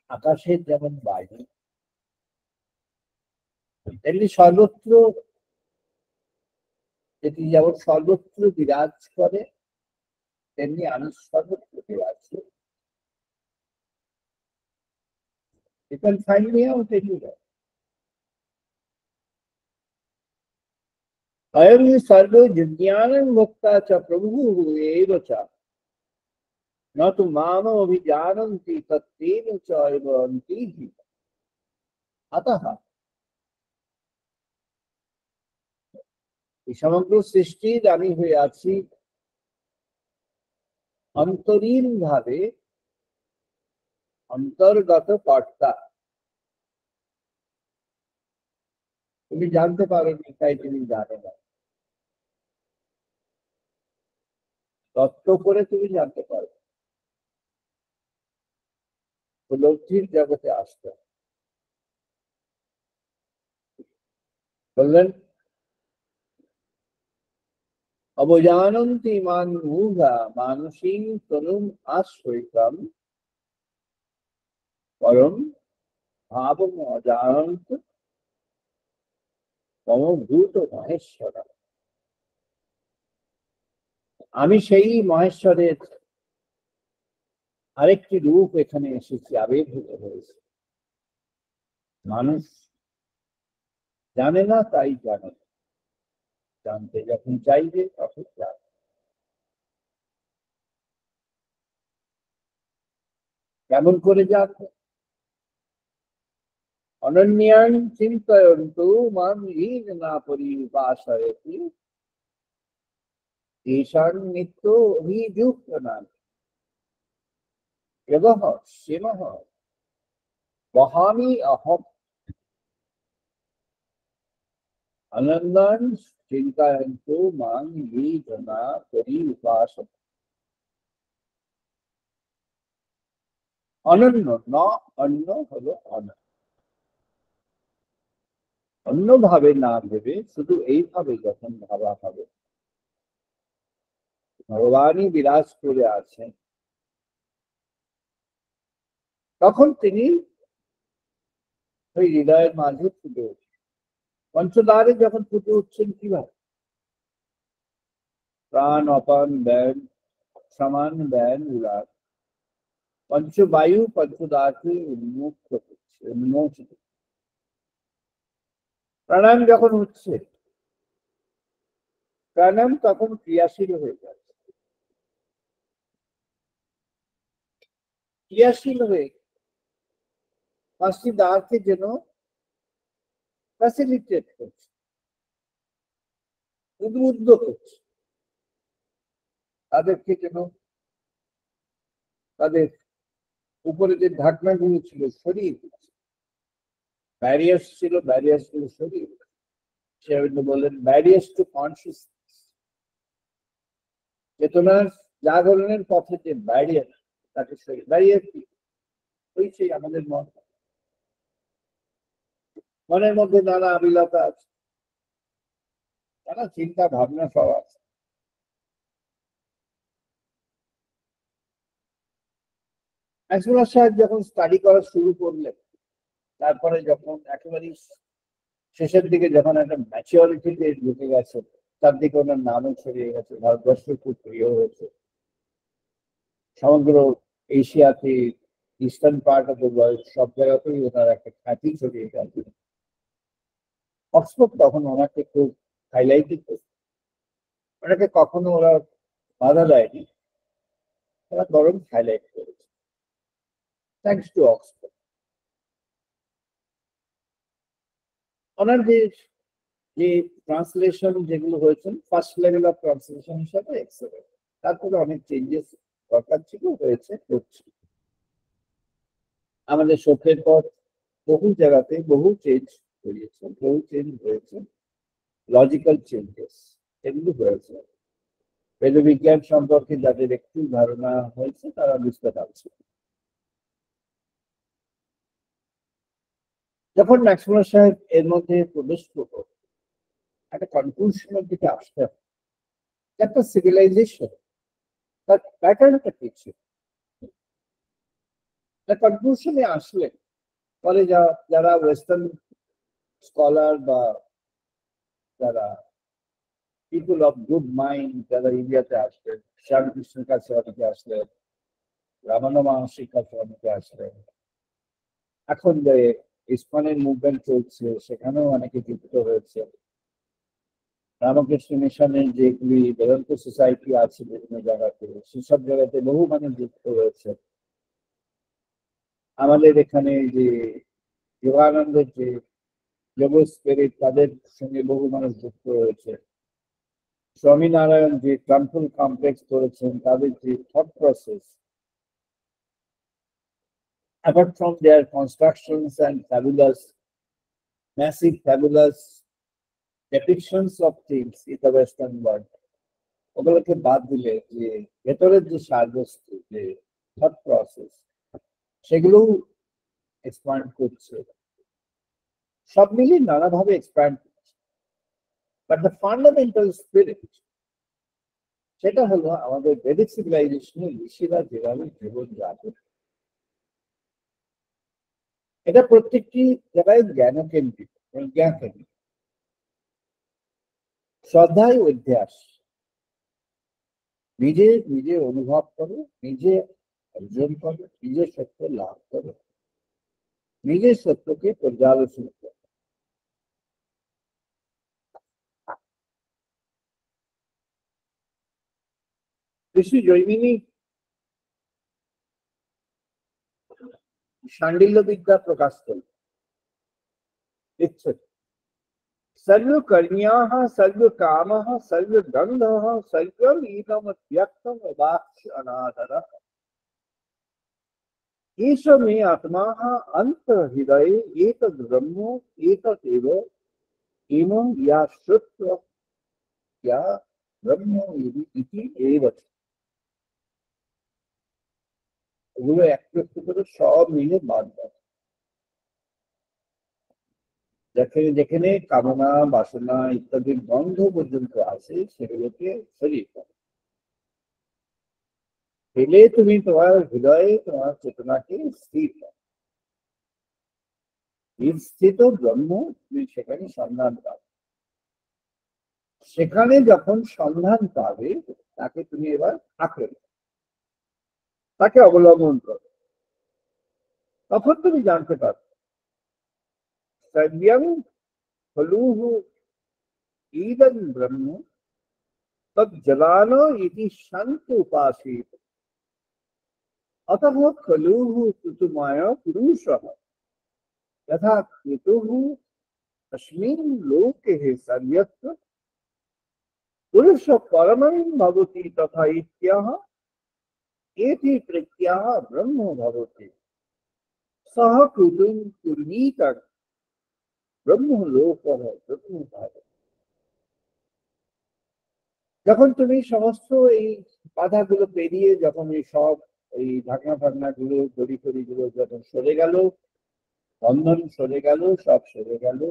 আকাশের যেমন বায়ু তেমনি সর্বত্র, যেটি যেমন সর্বত্র বিরাজ করে তেমনি আমি সর্বত্র বিরাজ করি। You can find me out anywhere. अयं सर्वो जिज्ञानं भोक्ता च प्रभुः एव च न तु माम अभिजानन्ति तत्तेन च एव अन्ति हि। अतः এই সমগ্র সৃষ্টির আমি হয়ে আছি অন্তরীণ ভাবে অন্তর্গত কর্তা। তুমি জানতে পারোনি তাই তুমি জানো না, তত্ত্ব করে তুমি জানতে পারো, উপলব্ধির জগতে আসতে। বললেন, অবজানন্তি মান মূঢ়া মানসিং তনুম আশ্রয়িতম পরম ভাবম অজানন্ত মম ভূত মহেশ্বর। আমি সেই মহেশ্বরের আরেকটি রূপ এখানে এসেছি, আবির্ভূত হয়েছে। মানুষ জানে না তাই জানে, জানতে যখন চাইবে তখন জানবে। কেমন করে জানবে? অনন্যাং চিন্তয়ন্তু মাম হীন না পরিভাষয়তি তেষাং নিত্য অভিযুক্তানাং যবঃ শিমঃ বহামি অহম। অনন্যাং চিন্তয়ন্তু মাম হীন না পরিভাষয়তি। অনন্য ন, অন্য হলো অনন্য, অন্যভাবে না ভেবে শুধু এইভাবে যখন ভাবা হবে ভগবানই বিরাজ করে আছেন, তখন তিনি ওই হৃদয়ের মাঝে ফুটে উঠছেন। পঞ্চদ্বারে যখন ফুটে উঠছেন কিভাবে? প্রাণ অপান ব্যয় সমান ব্যয় উড়ান পঞ্চবায়ু পঞ্চদ্বারকে উন্মুক্ত করছে, উন্মোচিত। প্রাণায়াম যখন হচ্ছে, প্রাণায়াম তখন ক্রিয়াশীল হয়ে যাচ্ছে। ক্রিয়াশীল হয়ে পাঁচটি দ্বারকে যেন ফ্যাসিলিটেট করছে, উদ্বুদ্ধ করছে, তাদেরকে যেন তাদের উপরে যে ঢাকনাগুলো ছিল সরিয়ে দিচ্ছে, ব্যারিয়ার্স ছিল, ব্যারিয়ার্স গুলো সরিয়ে দিচ্ছে। শ্রীঅরবিন্দ বললেন, ব্যারিয়ার্স টু কনসিয়াসনেস, চেতনার জাগরণের পথে যে ব্যারিয়ার, তাকে সরিয়ে। ব্যারিয়ার কি? ওই সেই আমাদের মন। মনের মধ্যে নানা আবিলতা আছে, নানা চিন্তা ভাবনা সব আছে। ম্যাক্সওয়েল সাহেব যখন স্টাডি করা শুরু করলেন, তারপরে যখন একেবারে শেষের দিকে যখন একটা ম্যাচিওরিটিতে ঢুকে গেছে, তার দিকে ওনার নামও ছড়িয়ে গেছে, ভারতবর্ষ খুব প্রিয় হয়েছে, সমগ্র এশিয়াতে, eastern part of the world সব জায়গাতেই ওনার একটা খ্যাতি ছড়িয়ে গেছে। অক্সফোর্ড তখন ওনাকে খুব হাইলাইটেড করছে, ওনাকে কখনো ওরা বাধা দেয়নি, ওরা বরং হাইলাইট করেছে, থ্যাংকস টু অক্সফোর্ড। ওনার যে ট্রান্সলেশন যেগুলো হয়েছে, ফার্স্ট লেভেল অফ ট্রান্সলেশন হিসাবে এক্সেলেন্ট। তারপরে অনেক চেঞ্জেস দরকার ছিল, হয়েছে, হচ্ছে। আমাদের শোকের পর বহু জায়গাতে বহু চেঞ্জ হয়েছে, বহু চেঞ্জ হয়েছে, লজিক্যাল চেঞ্জেস এগুলো হয়েছে। বেদবিজ্ঞান সম্পর্কে যাদের একটু ধারণা হয়েছে তারা বুঝতে পারছে। যখন ম্যাক্সওয়েল সাহেব এর মধ্যে প্রবেশ করবো, একটা কনক্লুশনের দিকে আসতে হবে, একটা সিভিলাইজেশন তার প্যাটার্নটা কি ছিল। কনক্লুশনে আসলে পরে যারা ওয়েস্টার্ন স্কলার বা যারা পিপুল অফ গুড মাইন্ড যারা ইন্ডিয়াতে আসলেন, শ্যামকৃষ্ণের কাছে অনেকে আসলেন, রামানন্দ মহর্ষির কাছে অনেকে আসলেন, এখন যে ইসকনের মুভমেন্ট চলছে সেখানেও অনেকে যুক্ত হয়েছে, রামকৃষ্ণ মিশনের যেগুলি বেদান্ত সোসাইটি আছে বিভিন্ন জায়গাতে, সেসব জায়গাতে বহু মানুষ যুক্ত হয়েছে। আমাদের এখানে যে যোগানন্দের যে যোগ স্পিরিট, তাদের সঙ্গে বহু মানুষ যুক্ত হয়েছে। স্বামীনারায়ণ যে টেম্পল কমপ্লেক্স করেছেন, তাদের যে thought process, apart from their constructions and massive fabulous depictions of things in the Western world, ওগুলোকে বাদ দিলে যে ভেতরের যে সারবস্তু, যে থট প্রসেস, সেগুলো এক্সপ্যান্ড করছে, সব মিলিয়ে নানাভাবে এক্সপ্যান্ড করছে। বাট দ্য ফান্ডামেন্টাল স্পিরিট, সেটা হলো আমাদের বেদিক সিভিলাইজেশনের ঋষিরা যেভাবে জীবন যাপন, এটা প্রত্যেকটি জায়গায় জ্ঞানকেন্দ্রিক, প্রজ্ঞাকেন্দ্রিক, শ্রদ্ধায় অধ্যাস, নিজে নিজে অনুভব করো, নিজে অর্জন করো, নিজে সত্য লাভ করো, নিজের সত্যকে পর্যালোচনা করো। ঋষি জৈমিনী শাণ্ডিল্য বিদ্যা প্রকাশ করল, লিখছেন, सर्वकर्म्याः सर्वकामः सर्वगन्धः सर्वम् इदमत्यक्तम् अवाक्ष अनादरः एष मे आत्माः अन्तर्हृदये एतद् ब्रह्म एतदेव इमं या श्रुत्वा या ब्रह्म इति एव। ওগুলো একটু করে সব মিলে বাদ দাও। যেখানে যেখানে কামনা বাসনা ইত্যাদির গন্ধ পর্যন্ত আছে সেগুলোকে সরিয়ে ফেলো। ফেলে তুমি তোমার হৃদয়ে তোমার চেতনাকে স্থির করো। স্থিত ব্রহ্ম তুমি সেখানে সন্ধান পাবে। সেখানে যখন সন্ধান পাবে তাকে তুমি এবার আঁকড়ে নাও, তাকে অবলম্বন করো। তখন তুমি জানতে পারবে সর্বং খলুঃ ইদং ব্রহ্ম তজ্জলান ইতি শান্ত উপাসিত अतः खलुः ऋतुमय पुरुषः यथा ऋतुः अस्मिन् लोके सर्वत्र पुरुष परमं भवति तथा इत्यः एति प्रत्ययः ब्रह्म भवति सः कृतं कुर्वीत ब्रह्म लोकः ब्रह्म भवति। যখন তুমি সমস্ত এই বাধাগুলো পেরিয়ে যখন এই সব এই ঢাকনা ফাকনা গুলো দড়ি ফড়ি গুলো যখন সরে গেল, বন্ধন সরে গেল, সব সরে গেল,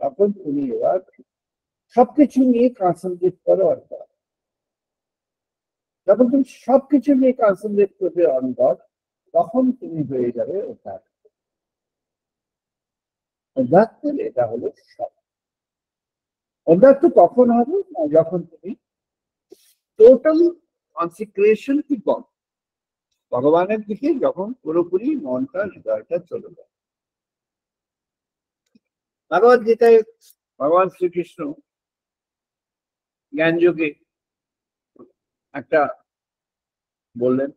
তখন তুমি এবার সবকিছু নিয়ে কনসেন্ট্রেট করো অন্তর। যখন তুমি সবকিছু নিয়ে কনসেন্ট্রেট করবে অন্তর, তখন তুমি হয়ে যাবে ওঠার। অধ্যাত্মের এটা হলো সব। অধ্যাত্ম কখন হবে না, যখন তুমি টোটাল কনসিক্রেশন কি কম ভগবানের দিকে যখন পুরোপুরি মনটা হৃদয়টা চলে যায়। ভগবত গীতায় ভগবান শ্রীকৃষ্ণ জ্ঞান যোগে একটা বললেন,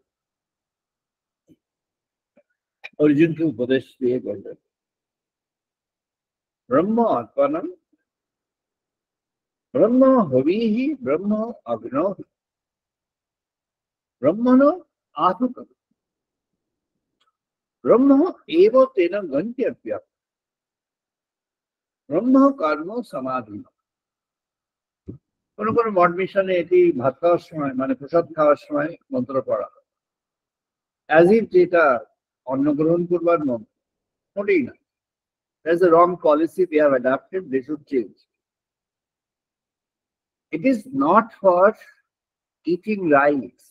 অর্জুনকে উপদেশ দিয়ে বললেন, ব্রহ্ম আত্মানম ব্রহ্ম হবিহি ব্রহ্ম অগ্নৌ ব্রহ্মণ আহুত ব্রহ্ম এব তেন গন্ত্যব্য ব্রহ্ম কর্ম সমাধি। কোন কোন মঠ মিশনে এটি ভাত খাওয়ার সময় মানে প্রসাদ খাওয়ার সময় মন্ত্র পড়া, অ্যাজ ইফ যেটা অন্ন গ্রহণ করবার মন্ত্র। মোটেই না। There's a wrong policy they have adopted, they should change. It is not for eating rice.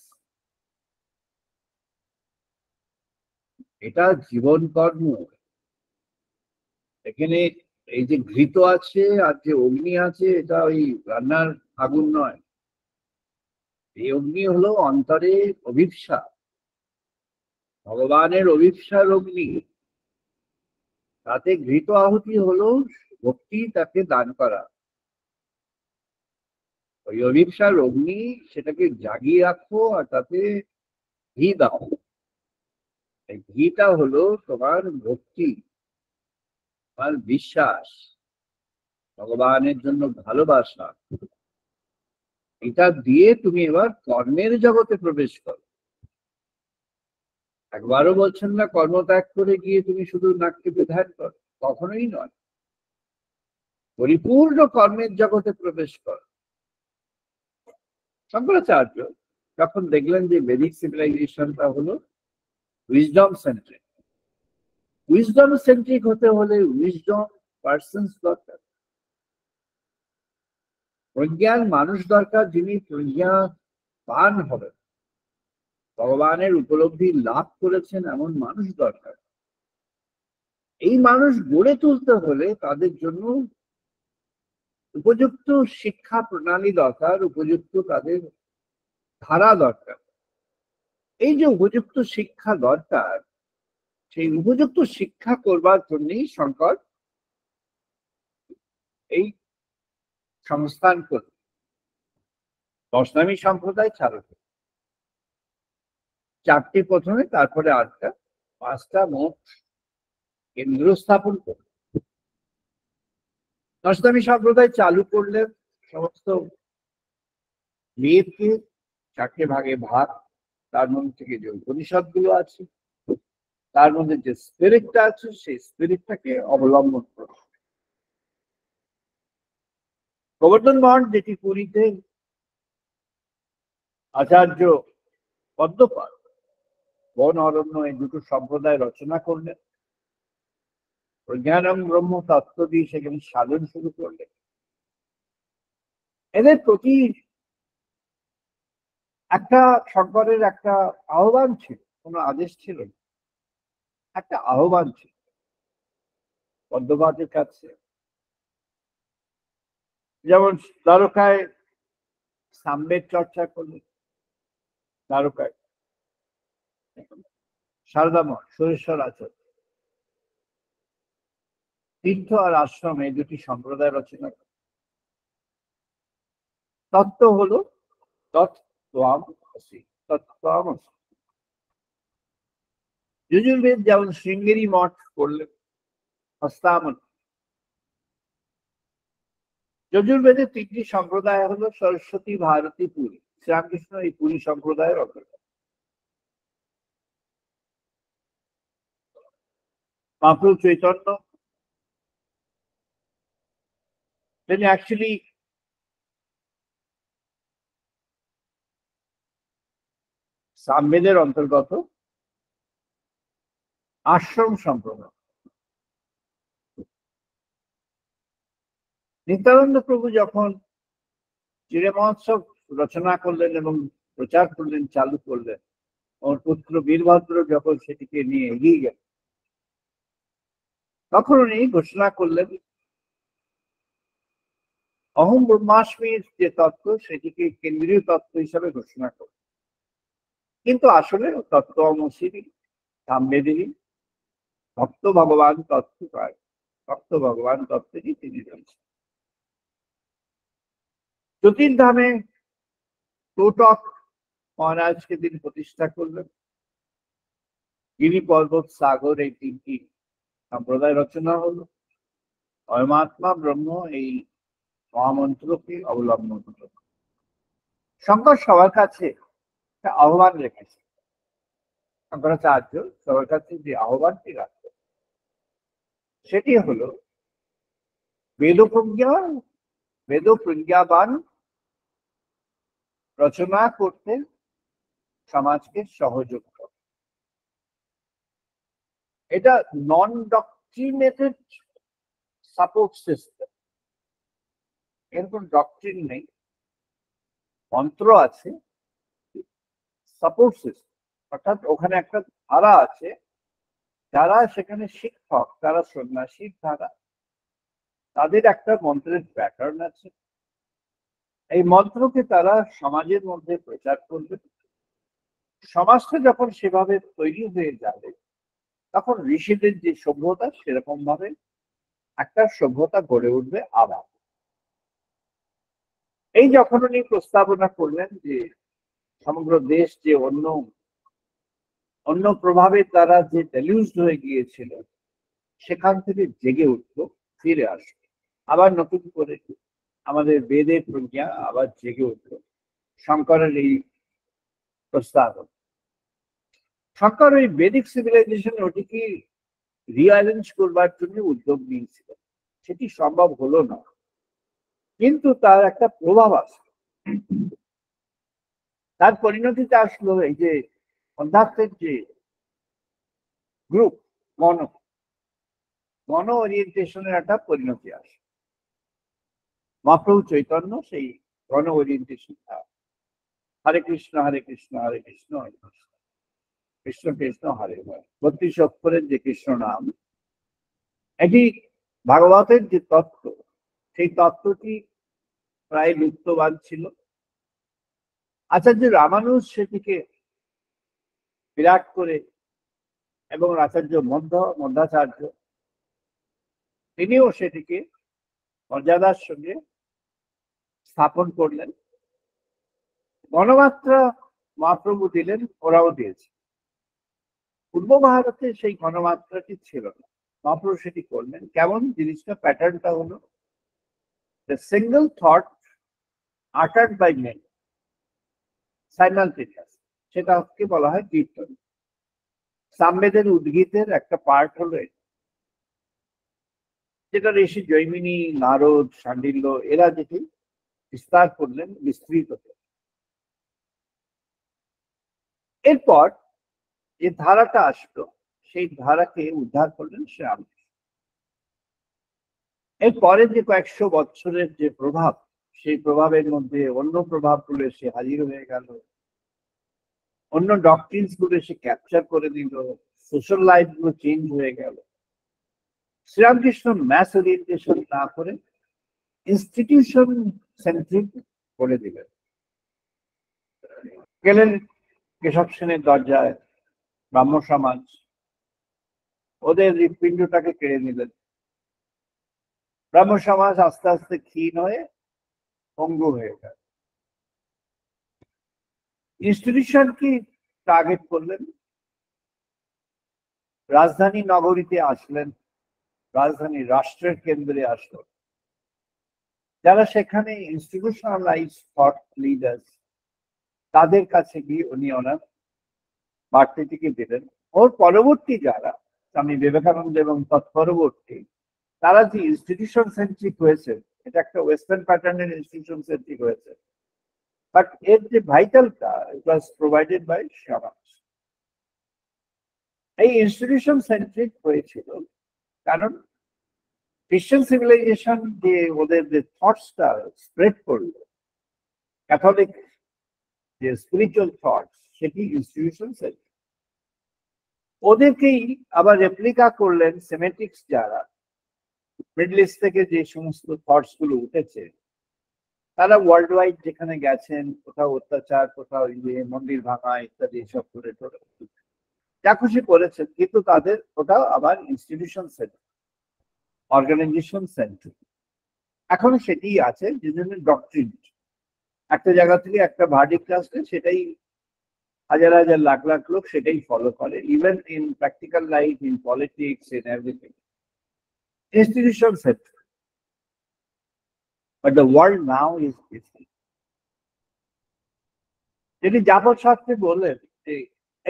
এটা জীবন কর্ম। এখানে এই যে ঘৃত আছে আর যে অগ্নি আছে, এটা ওই রান্নার আগুন নয়। এই অগ্নি হলো অন্তরে অভিপ্সা, ভগবানের অভিপ্সার অগ্নি। তাতে ঘৃত আহুতি হলো ভক্তি, তাকে দান করা। ওই অভিপ্সার অগ্নি, সেটাকে জাগিয়ে রাখো আর তাতে ঘি দাও। এই ঘিটা হলো তোমার ভক্তি, তোমার বিশ্বাস, ভগবানের জন্য ভালোবাসা। এটা দিয়ে তুমি এবার কর্মের জগতে প্রবেশ করো। একবারও বলছেন না কর্মত্যাগ করে গিয়ে তুমি শুধু নাক টিপে ধ্যান করো, কখনোই নয়। পরিপূর্ণ কর্মের জগতে প্রবেশ করো। শঙ্করাচার্য যখন দেখলেন যে বেদিক সিভিলাইজেশনটা হলো উইজডম সেন্ট্রিক, উইজডম সেন্ট্রিক হতে হলে উইজডম পার্সনস দরকার, প্রজ্ঞান মানুষ দরকার, যিনি প্রজ্ঞা পান হবেন, ভগবানের উপলব্ধি লাভ করেছেন এমন মানুষ দরকার। এই মানুষ গড়ে তুলতে হলে তাদের জন্য উপযুক্ত শিক্ষা প্রণালী দরকার, উপযুক্ত তাদের ধারা দরকার। এই যে উপযুক্ত শিক্ষা দরকার, সেই উপযুক্ত শিক্ষা করবার জন্যই শঙ্কর এই সংস্থান করলেন, বৈষ্ণবী সম্প্রদায় চালু করলেন। 4টি প্রথমে, তারপরে 8টা, 5টা মোট কেন্দ্র স্থাপন করলেন। বৈষ্ণবী সম্প্রদায় চালু করলেন সমস্ত বেদকে 4টে ভাগে ভাগ, তার মধ্যে থেকে যে উপনিষদ গুলো আছে, তার মধ্যে যে স্পিরিটটা আছে, সেই স্পিরিটটাকে অবলম্বন করে গোবর্ধন মঠ, যেটি পুরীতে আচার্য পদ্মপাদ বন অরণ্য এই দুটো সম্প্রদায় রচনা করলেন, প্রজ্ঞানম ব্রহ্ম তত্ত্ব দিয়ে সেখানে সাধন শুরু করলেন। এদের প্রতি একটা শঙ্করের একটা আহ্বান ছিল, কোনো আদেশ ছিল না, একটা আহ্বান ছিল পদ্মপাদের কাছে। যেমন দ্বারকায় সাম্যের চর্চা করলেন, দ্বারকায় সারদা মঠ, সুরেশ্বর আচার্য, তীর্থ আর আশ্রম এই দুটি সম্প্রদায় রচনা করে। তত্ত্ব হলো তত্ত্বামসি, তত্ত্বামসি। যজুর্বেদ যেমন শৃঙ্গেরি মঠ করলেন, হস্তামন। যজুর্বেদের 3টি সম্প্রদায় হলো সরস্বতী, ভারতী, পুরী। শ্রীরামকৃষ্ণ এই পুরী সম্প্রদায়ের অন্তর্গত। মহাপ্রভু চৈতন্য, তিনি অ্যাকচুয়ালি সামবেদের অন্তর্গত আশ্রম সম্প্রদায়। নিত্যানন্দ প্রভু যখন চিরে মহোৎসব রচনা করলেন এবং প্রচার করলেন, চালু করলেন, ওর পুত্র বীরভদ্র যখন সেটিকে নিয়ে এগিয়ে গেল, তখন উনি ঘোষণা করলেন অহম ব্রহ্মাস্মির যে তত্ত্ব সেটিকে কেন্দ্রীয় তত্ত্ব হিসাবে ঘোষণা করলেন। কিন্তু আসলে তত্ত্বমসিরই সামবেদেরই ভক্ত ভগবান তত্ত্ব পায়, ভক্ত ভগবান তত্ত্বেরই তিনি রয়েছেন। জ্যোতির্ধামে তোটক মহারাজকে তিনি প্রতিষ্ঠা করলেন। গিরি পর্বত সাগর এই তিনটি সম্প্রদায় রচনা হলো। পরমাত্মা ব্রহ্ম এই মহামন্ত্রকে অবলম্বন করল। শঙ্কর সবার কাছে একটা আহ্বান রেখেছে। শঙ্করাচার্য সবার কাছে যে আহ্বানটি রাখত সেটি হলো বেদ প্রজ্ঞাবান রচনা করতে সমাজকে সহযোগ করে। এটা নন ডক্ট্রিনেটেড সাপোর্ট সিস্টেম, এরকম ডক্ট্রিন নেই, মন্ত্র আছে, সাপোর্ট সিস্টেম, অর্থাৎ ওখানে একটা ধারা আছে, যারা সেখানে শিক্ষক, যারা সন্ন্যাসীর ধারা, তাদের একটা মন্ত্রের প্যাটার্ন আছে। এই মন্ত্রকে তারা সমাজের মধ্যে প্রচার করবে। সমাজটা যখন সেভাবে তৈরি হয়ে যাবে, তখন ঋষিদের যে সভ্যতা, সেরকম ভাবে একটা সভ্যতা গড়ে উঠবে আবার। এই যখন উনি প্রস্তাবনা করলেন যে সমগ্র দেশ যে অন্য প্রভাবের দ্বারা যে ডেলিউজড হয়ে গিয়েছিল, সেখান থেকে জেগে উঠলো, ফিরে আসলো, আবার নতুন করে আমাদের বেদের প্রজ্ঞা আবার জেগে উঠলো। শঙ্করের এই প্রস্তাব, শঙ্কর ওই বেদিক সিভিলাইজেশন ওটিকে রিঅ্যারেঞ্জ করবার জন্য উদ্যোগ নিয়েছিলেন। সেটি সম্ভব হলো না, কিন্তু তার একটা প্রভাব আসলো। তার পরিণতিতে আসলো এই যে অধ্যাত্মের যে গ্রুপ, মন ওরিয়েন্টেশনের একটা পরিণতি আসে। মহাপ্রভু চৈতন্য সেই গণ ওরিয়েন্টেশনটা, হরে কৃষ্ণ হরে কৃষ্ণ হরে কৃষ্ণ হরে কৃষ্ণ কৃষ্ণ কৃষ্ণ হরে হরে, 32 অক্ষরের যে কৃষ্ণ নাম, এটি ভাগবতের যে তত্ত্ব, সেই তত্ত্বটি প্রায় লুপ্তবান ছিল। আচার্য রামানুজ সেটিকে বিরাট করে, এবং আচার্য মধ্যাচার্য তিনিও সেটিকে মর্যাদার সঙ্গে স্থাপন করলেন। গণমাত্রা মহাপ্রভু দিলেন, ওরাও দিয়েছে। পূর্ব ভারতে সেই গণমাত্রাটি ছিল না, মহাপ্রভু সেটি করলেন। কেমন জিনিসটা, প্যাটার্নটা হলো the single thought uttered by men simultaneous, সেটাকে বলা হয় কীর্তন। সামবেদের উদ্গীতের একটা পার্ট হলো যেটা ঋষি জৈমিনী, নারদ, শাণ্ডিল্য এরা যেটি বিস্তার করলেন, বিস্তৃত করলেন। এরপর যে ধারাটা আসলো, সেই ধারাকে উদ্ধার করলেন শ্রীরামকৃষ্ণ। এরপরে যে কয়েকশো বছরের যে প্রভাব, সেই প্রভাবের মধ্যে অন্য প্রভাবগুলো এসে হাজির হয়ে গেল, অন্য ডক্ট্রিনস গুলো এসে ক্যাপচার করে দিল, সোশ্যাল লাইফ গুলো চেঞ্জ হয়ে গেল। শ্রীরামকৃষ্ণ ম্যাস ওরিয়েন্টেশন না করে ইনস্টিটিউশন সেন্ট্রিক করে দিলেন। গেলেন কেশব সেনের দরজায়, ব্রাহ্ম সমাজ, ওদের হৃৎপিণ্ডটাকে কেড়ে নিলেন। ব্রাহ্ম সমাজ আস্তে আস্তে ক্ষীণ হয়ে পঙ্গু হয়ে গেল। ইনস্টিটিউশন কি টার্গেট করলেন, রাজধানী নগরীতে আসলেন, রাজধানী রাষ্ট্রের কেন্দ্রে আসলো। যারা সেখানে ইনস্টিটিউশনালাইজ থট লিডার্স, তাদের কাছে গিয়ে উনি ওনার বার্তাটিকে দিলেন। ওর পরবর্তী যারা স্বামী বিবেকানন্দ এবং তৎপরবর্তী, তারা যে ইনস্টিটিউশন সেন্ট্রিক হয়েছে, এটা একটা ওয়েস্টার্ন প্যাটার্নের ইনস্টিটিউশন সেন্ট্রিক হয়েছে, বাট এর যে ভাইটালটা, ইট ওয়াজ প্রোভাইডেড বাই সমাজ। এই ইনস্টিটিউশন সেন্ট্রিক হয়েছিল কারণ খ্রিস্টান সিভিলাইজেশন যে ওদের যে থটসটা স্প্রেড করলো, ক্যাথলিক যে স্পিরিচুয়াল থটস, সেটি ইনস্টিটিউশন ওদেরকেই আবার রেপ্লিকা করলেন সেমেটিক্স যারা মিডল ইস্ট থেকে যে সমস্ত থটস গুলো উঠেছে, তারা ওয়ার্ল্ড ওয়াইড যেখানে গেছেন, কোথাও অত্যাচার, কোথাও ইয়ে মন্দির ভাঙা ইত্যাদি সব করে টোরে যা খুশি করেছেন, কিন্তু তাদের ওটাও আবার ইনস্টিটিউশন সেন্টার, অর্গানাইজেশন সেন্টার এখনো সেটিই আছে, যে জন্য ডক্ট্রিন একটা জায়গা থেকে একটা ভার্ডিক্ট আসলে সেটাই হাজার হাজার লাখ লাখ লোক সেটাই ফলো করে, even in practical life, in politics, in everything, institution centre. But the world now is different. যেটি যাবৎ শাস্ত্রী বললেন,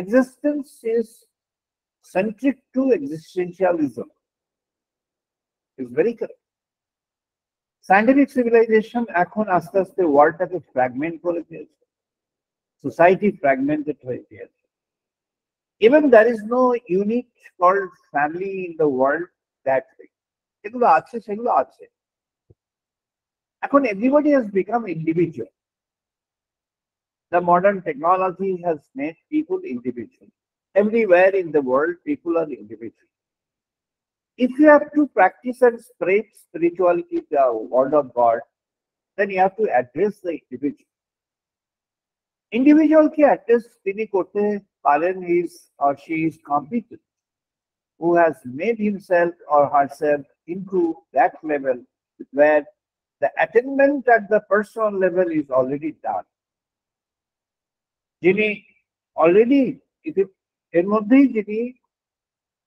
existence is centric to existentialism. It's very correct. Scientific civilization এখন আস্তে আস্তে ওয়ার্ল্ডটাকে ফ্র্যাগমেন্ট করে দিয়েছে, সোসাইটি ফ্র্যাগমেন্টেড হয়ে গিয়েছে। Even there is no unit called family in the world that way. যেগুলো আছে সেগুলো আছে। এখন everybody has become individual. The modern technology has made people individual. Everywhere in the world, people are individual. If you have to practice and spread spirituality, the word of God, then you have to address the individual. Individual ki address tini korte paren is or she is competent, who has made himself or herself into that level where the attainment at the personal level is already done. যিনি already এর মধ্যেই যিনি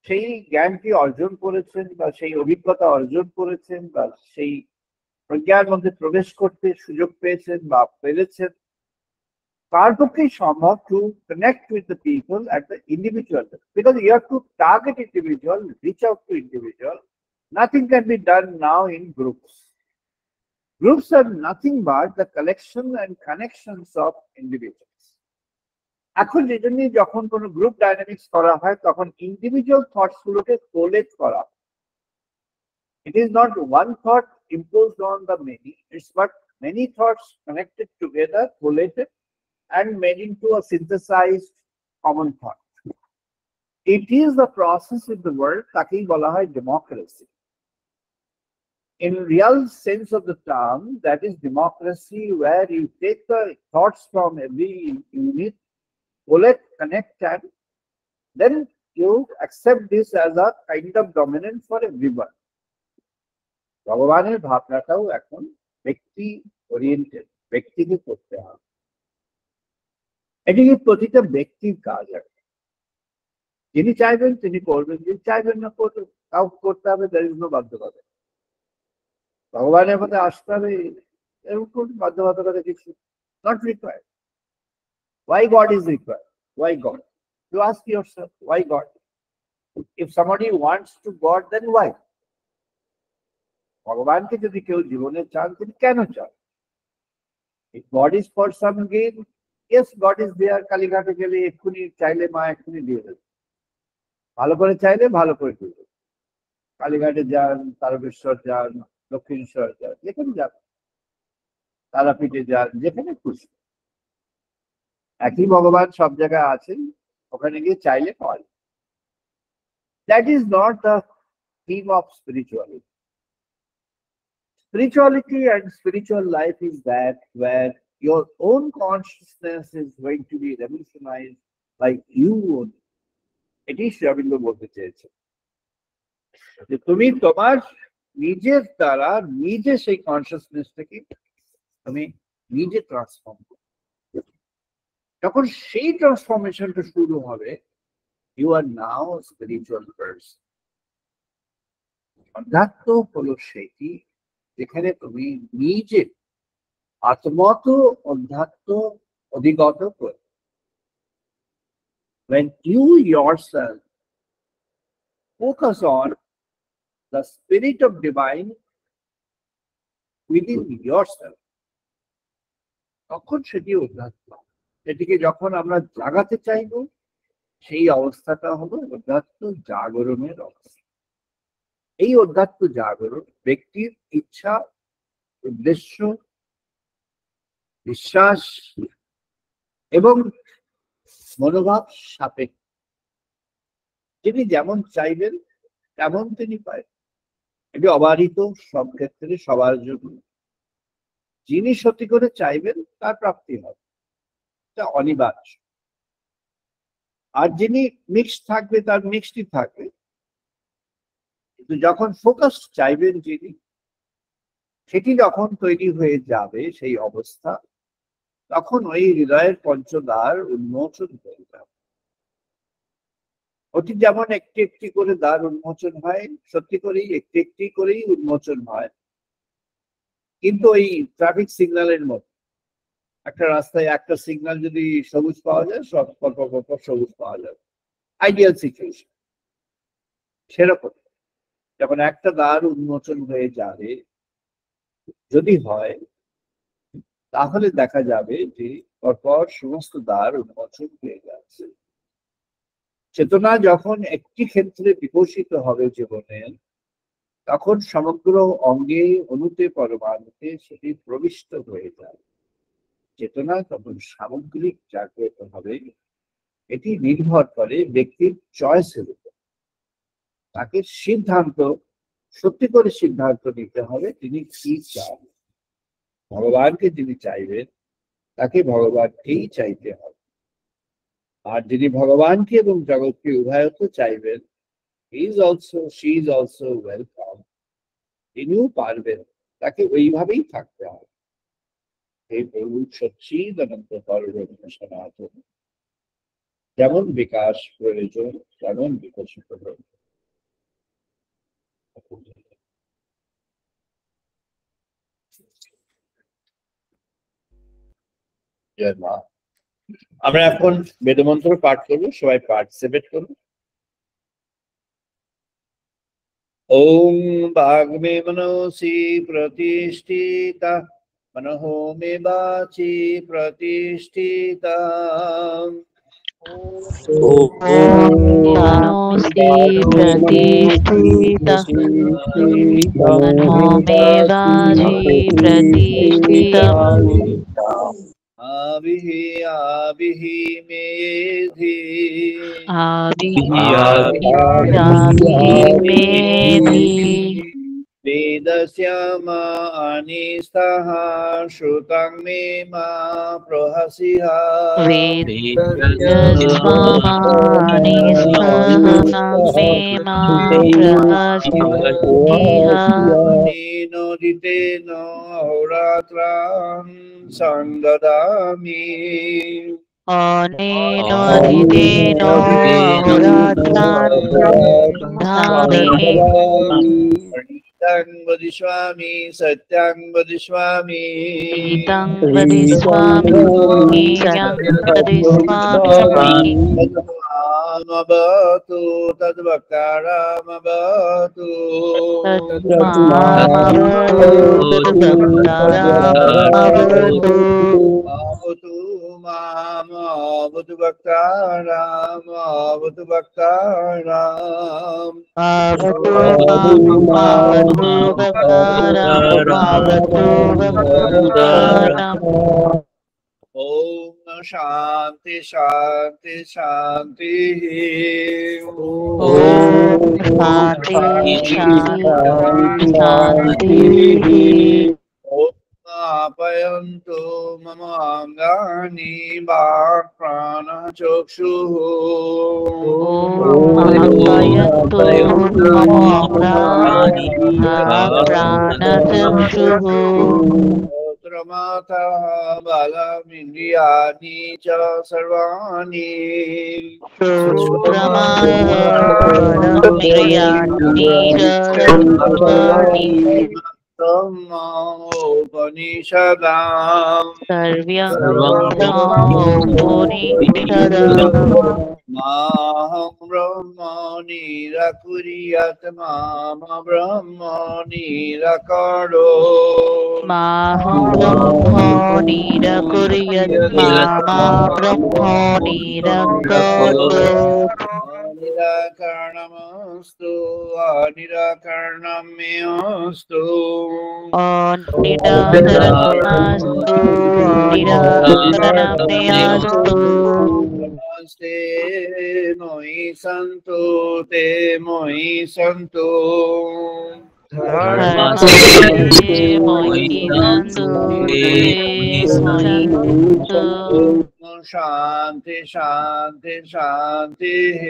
সেই জ্ঞানটি অর্জন করেছেন বা সেই অভিজ্ঞতা অর্জন করেছেন বা সেই প্রজ্ঞার মধ্যে প্রবেশ করতে সুযোগ পেয়েছেন বা পেরেছেন, তার পক্ষেই সম্ভব to connect with the people at the individual, because you have to target individual, reach out to individual. Nothing can be done now in groups. Groups are nothing but the collection and connections of individuals. এখন যে জন্য যখন কোনো group dynamics করা হয়, তখন individual thoughts গুলোকে কোলেট করা। It is not one thought imposed on the many, it's but many thoughts connected together, collated and made into a synthesized common thought. It is the process in the world তাকেই বলা হয় democracy. In real sense of the term, that is democracy, where you take the thoughts from every unit, collect, connect, and then you accept this as a kind of dominance for everyone. ভগবানের ভাবনাটাও এখন ব্যক্তি oriented, ব্যক্তিকে করতে হবে। এটি প্রতিটা ব্যক্তির কাজ আছে। যিনি চাইবেন তিনি করবেন, যিনি চাইবেন না করবেন, কাউ করতে হবে, দ্যার ইজ নো বাধ্যবাধকতা। ভগবানের মধ্যে আসতে হবে এরকম বাধ্যবাধকতা কিছু not required. Why God is required? Why God? You ask yourself, why God? If somebody wants to God, then why? ভগবানকে যদি কেউ জীবনে চান, তিনি কেন চান? If God is for some gain, yes, God is there. কালীঘাটে গেলে এক্ষুনি চাইলে মা এক্ষুনি দিয়ে দেবে, ভালো করে চাইলে ভালো করে দেবে। কালীঘাটে যান, তারকেশ্বর যান, দক্ষিণেশ্বর যান, যেখানে যান, তারাপীঠে যান, যেখানে খুশি, একই ভগবান সব জায়গায় আছেন, ওখানে গিয়ে চাইলে পাওয়া যায়। That is not the theme of spirituality. Spirituality and spiritual life is that where your own consciousness is going to be revolutionized by you only. এটি শ্রী অরবিন্দ বলতে চেয়েছে যে তুমি তোমার নিজের দ্বারা নিজে সেই কনসিয়াসনেসটাকে তুমি নিজে ট্রান্সফর্ম করো। যখন সেই ট্রান্সফরমেশনটা শুরু হবে, you are now spiritual person. অধ্যাত্ম হলো সেটি যেখানে তুমি নিজে আত্মত অধ্যাত্ম অধিগত করো। When you yourself focus on the spirit of divine within yourself, তখন সেটি অধ্যাত্ম। এটিকে যখন আমরা জাগাতে চাইবো, সেই অবস্থাটা হলো অধ্যাত্ম জাগরণের অবস্থা। এই অধ্যাত্ম জাগরণ ব্যক্তির ইচ্ছা, উদ্দেশ্য, বিশ্বাস এবং মনোভাব সাপেক্ষ। তিনি যেমন চাইবেন তেমন তিনি পায়। এটি অবারিত, সব ক্ষেত্রে সবার জন্য। যিনি সত্যি করে চাইবেন তার প্রাপ্তি হবে, এটা অনিবার্য। আর যিনি মিক্সড থাকবে তার মিক্সডই থাকবে। কিন্তু যখন ফোকাস চাইবেন যিনি, সেটি যখন তৈরি হয়ে যাবে সেই অবস্থা, তখন ওই হৃদয়ের পঞ্চদ্বার উন্মোচন হয়ে যাবে। ওটি যেমন একটি একটি করে দ্বার উন্মোচন হয়, সত্যি করেই একটি একটি করেই উন্মোচন হয়। কিন্তু ওই ট্রাফিক সিগন্যালের মতো, একটা রাস্তায় একটা সিগন্যাল যদি সবুজ পাওয়া যায়, সব পরপর সবুজ পাওয়া যাবে, আইডিয়াল সিচুয়েশন। সেরকম যখন একটা দ্বার উন্মোচন হয়ে যাবে, যদি হয়, তাহলে দেখা যাবে যে পরপর সমস্ত দ্বার উন্মোচন হয়ে যাচ্ছে। চেতনা যখন একটি ক্ষেত্রে বিকশিত হবে জীবনে, তখন সমগ্র অঙ্গে, অনুতে, পরমাণুতে সেটি প্রবিষ্ট হয়ে যায়। চেতনা তখন সামগ্রিক জাগ্রত হবে। এটি নির্ভর করে ব্যক্তির চয়েসের উপর। তাকে সিদ্ধান্ত, সত্যি করে সিদ্ধান্ত নিতে হবে তিনি কি চান। ভগবানকে যিনি চাইবেন, তাকে ভগবানকেই চাইতে হবে। আর যিনি ভগবানকে এবং জগৎকে উভয়ত চাইবেন, he is also, she is also welcome, তিনিও পারবেন, তাকে ওইভাবেই থাকতে হবে। এই প্রভু সচ্চিদানন্দ পরব্রহ্ম সনাতন, যেমন বিকাশ প্রয়োজন তেমন বিকশিত প্রয়োজন। জয় মা। আমরা এখন বেদমন্ত্র পাঠ করবো, সবাই পার্টিসিপেট করবো। ওম বাগ্মে মনসি প্রতিষ্ঠিতা, मनः मे वाचि प्रतिष्ठिता। मनोसि प्रतिष्ठिता, मनो मे वाचि प्रतिष्ठिता। आविः आविः मेधि, आविः मेधि। वेदस्यामानिस्तः श्रुतं मे मा प्रहसिः। वेदस्यामानिस्तः मे मा प्रहसिः। नोदितेन अहोरात्रं संददामि। अनेनोदितेन अहोरात्रान् तं वदिष्यामि सत्यं वदिष्यामि। तं वदिष्यामि सत्यं वदिष्यामि। तद्मामवतु तद्वक्तारमवतु। अवतु माम् अवतु वक्तारम् अवतु वक्तारम्। अवतु माम् अवतु वक्तारम्। ओम शांति शांति शांति। ओम शांति शांति शांति। ओम आपयन्तु मम अंगानि वाक् प्राणः चक्षुः। ओम आपयन्तु मम अंगानि वाक् प्राणः चक्षुः। मातः बलमिन्द्रियाणि च सर्वाणि। श्रोत्रमाणमिन्द्रियाणि च सर्वाणि। उपनिषदाम् सर्वोपनिषदाम्। माहं ब्रह्म निरकुर्यात् माम ब्रह्म निरकरोत्। माहं ब्रह्म निरकुर्यात् माम ब्रह्म निरकरोत्। निराकरणमस्तु अनिराकरणमेऽस्तु निराकरणमस्तु निराकरणमस्तु नमस्ते मोहि सन्तु ते मोहि सन्तु धर्मस्ते मोहि सन्तु ते मोहि सन्तु शान्ति शान्ति शान्तिः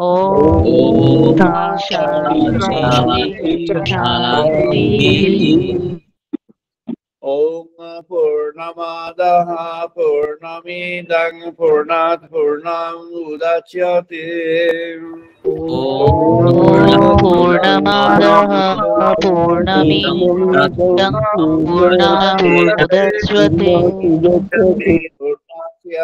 ॐ शान्ति शान्ति ॐ पूर्णमादः पूर्णमिदं पूर्णात् पूर्णमुदच्यते पूर्णमादः पूर्णमिदं पूर्णमुदच्यते पूर्णस्य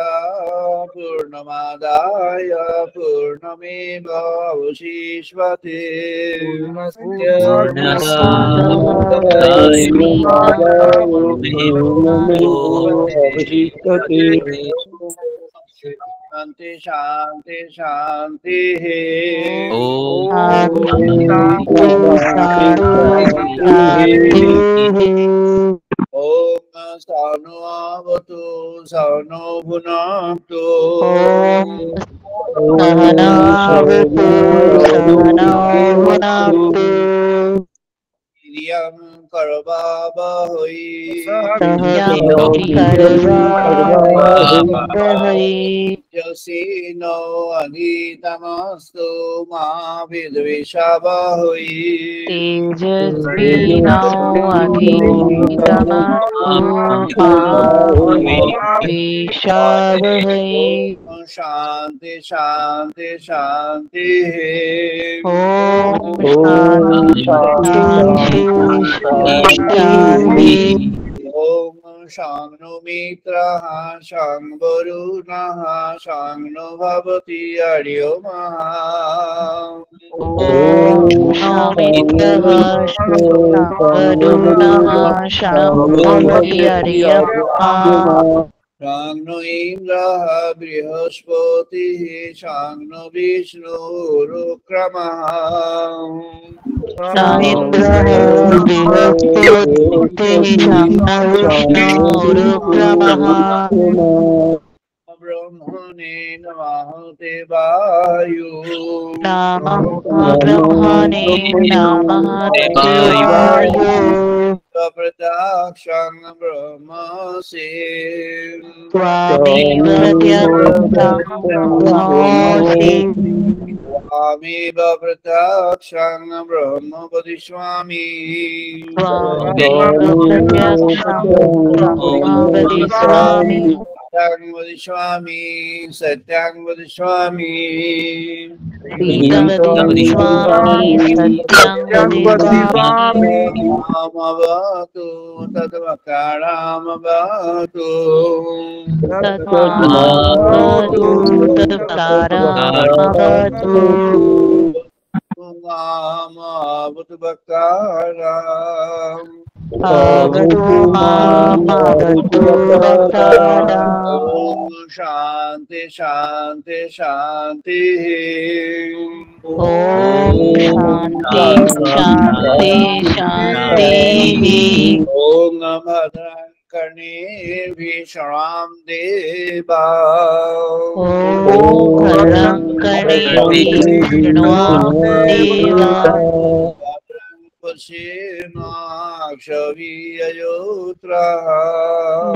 पूर्णमादाय पूर्णमेवावशिष्यते शान्ति शान्ति शान्तिः ॐ सानो आवतु सानो भुनाक्तु सहनावतु सहनावतु धियं करवावहै यसीनो अधीतमस्तु मा विद्विषावहै शान्ति शान्ति शान्तिः ॐ शान्नो मित्रः शां वरुणः शां नो भवति हरिओमः शां नो इन्द्रः बृहस्पतिः शां नो विष्णुरुक्रमः ब्रह्मणे नमः ते वायु प्रत्यक्षं ब्रह्मसि स्वामेव प्रत्यक्षं ब्रह्म वदिष्यामि सत्यं वदिष्यामि सत्यं वदिष्यामि रामवतु तद्वकारामवतु मामवतु बकाराम् ॐ शान्ति शान्ति शान्तिः ॐ भद्रं कर्णेभिः देवा पश्येमाक्षवीययोत्रः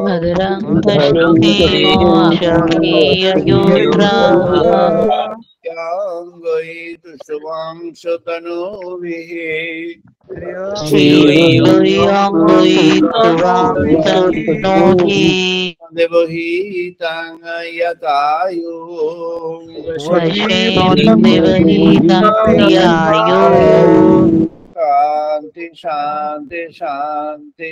भद्रं याङ्गयितु शुभांशतनूभिः देवहीतं यतायु शान्ति शान्ति शान्ति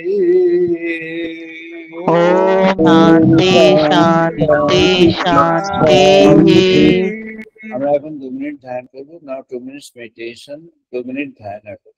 আমরা এখন 2 মিনিট ধ্যান করব নাও 2 minutes meditation 2 মিনিট ধ্যান রাখো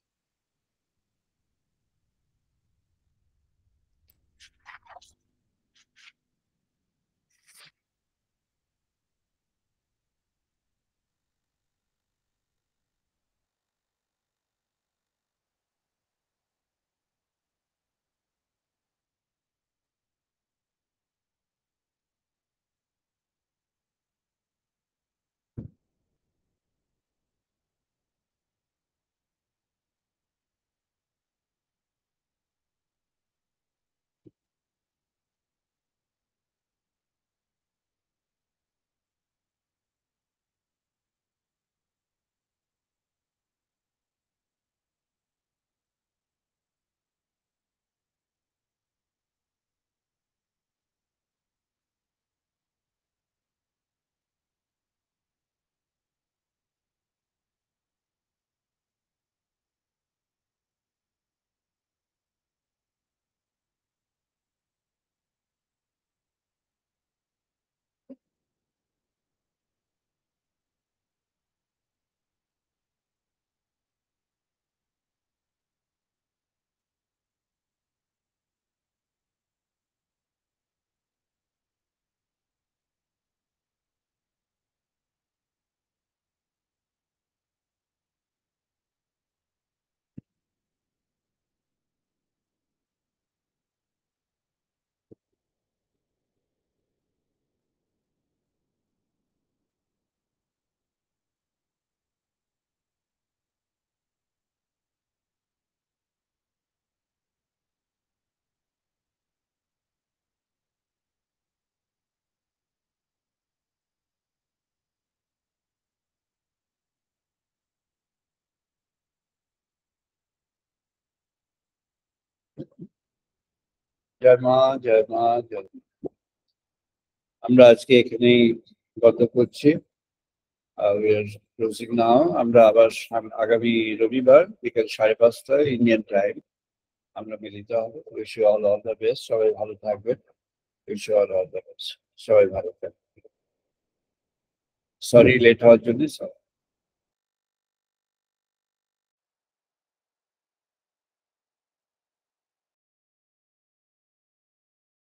জয় মা, জয় মা, জয় মা। আমরা আজকে এখানেই গত করছি। ক্লোজিং নাও। আমরা আবার আগামী রবিবার বিকেল 5:30 ইন্ডিয়ান টাইম আমরা মিলিত হবো। Wish you all the best. সবাই ভালো থাকবেন। Wish you all the best. সবাই ভালো থাকবেন। সরি লেট হওয়ার জন্য।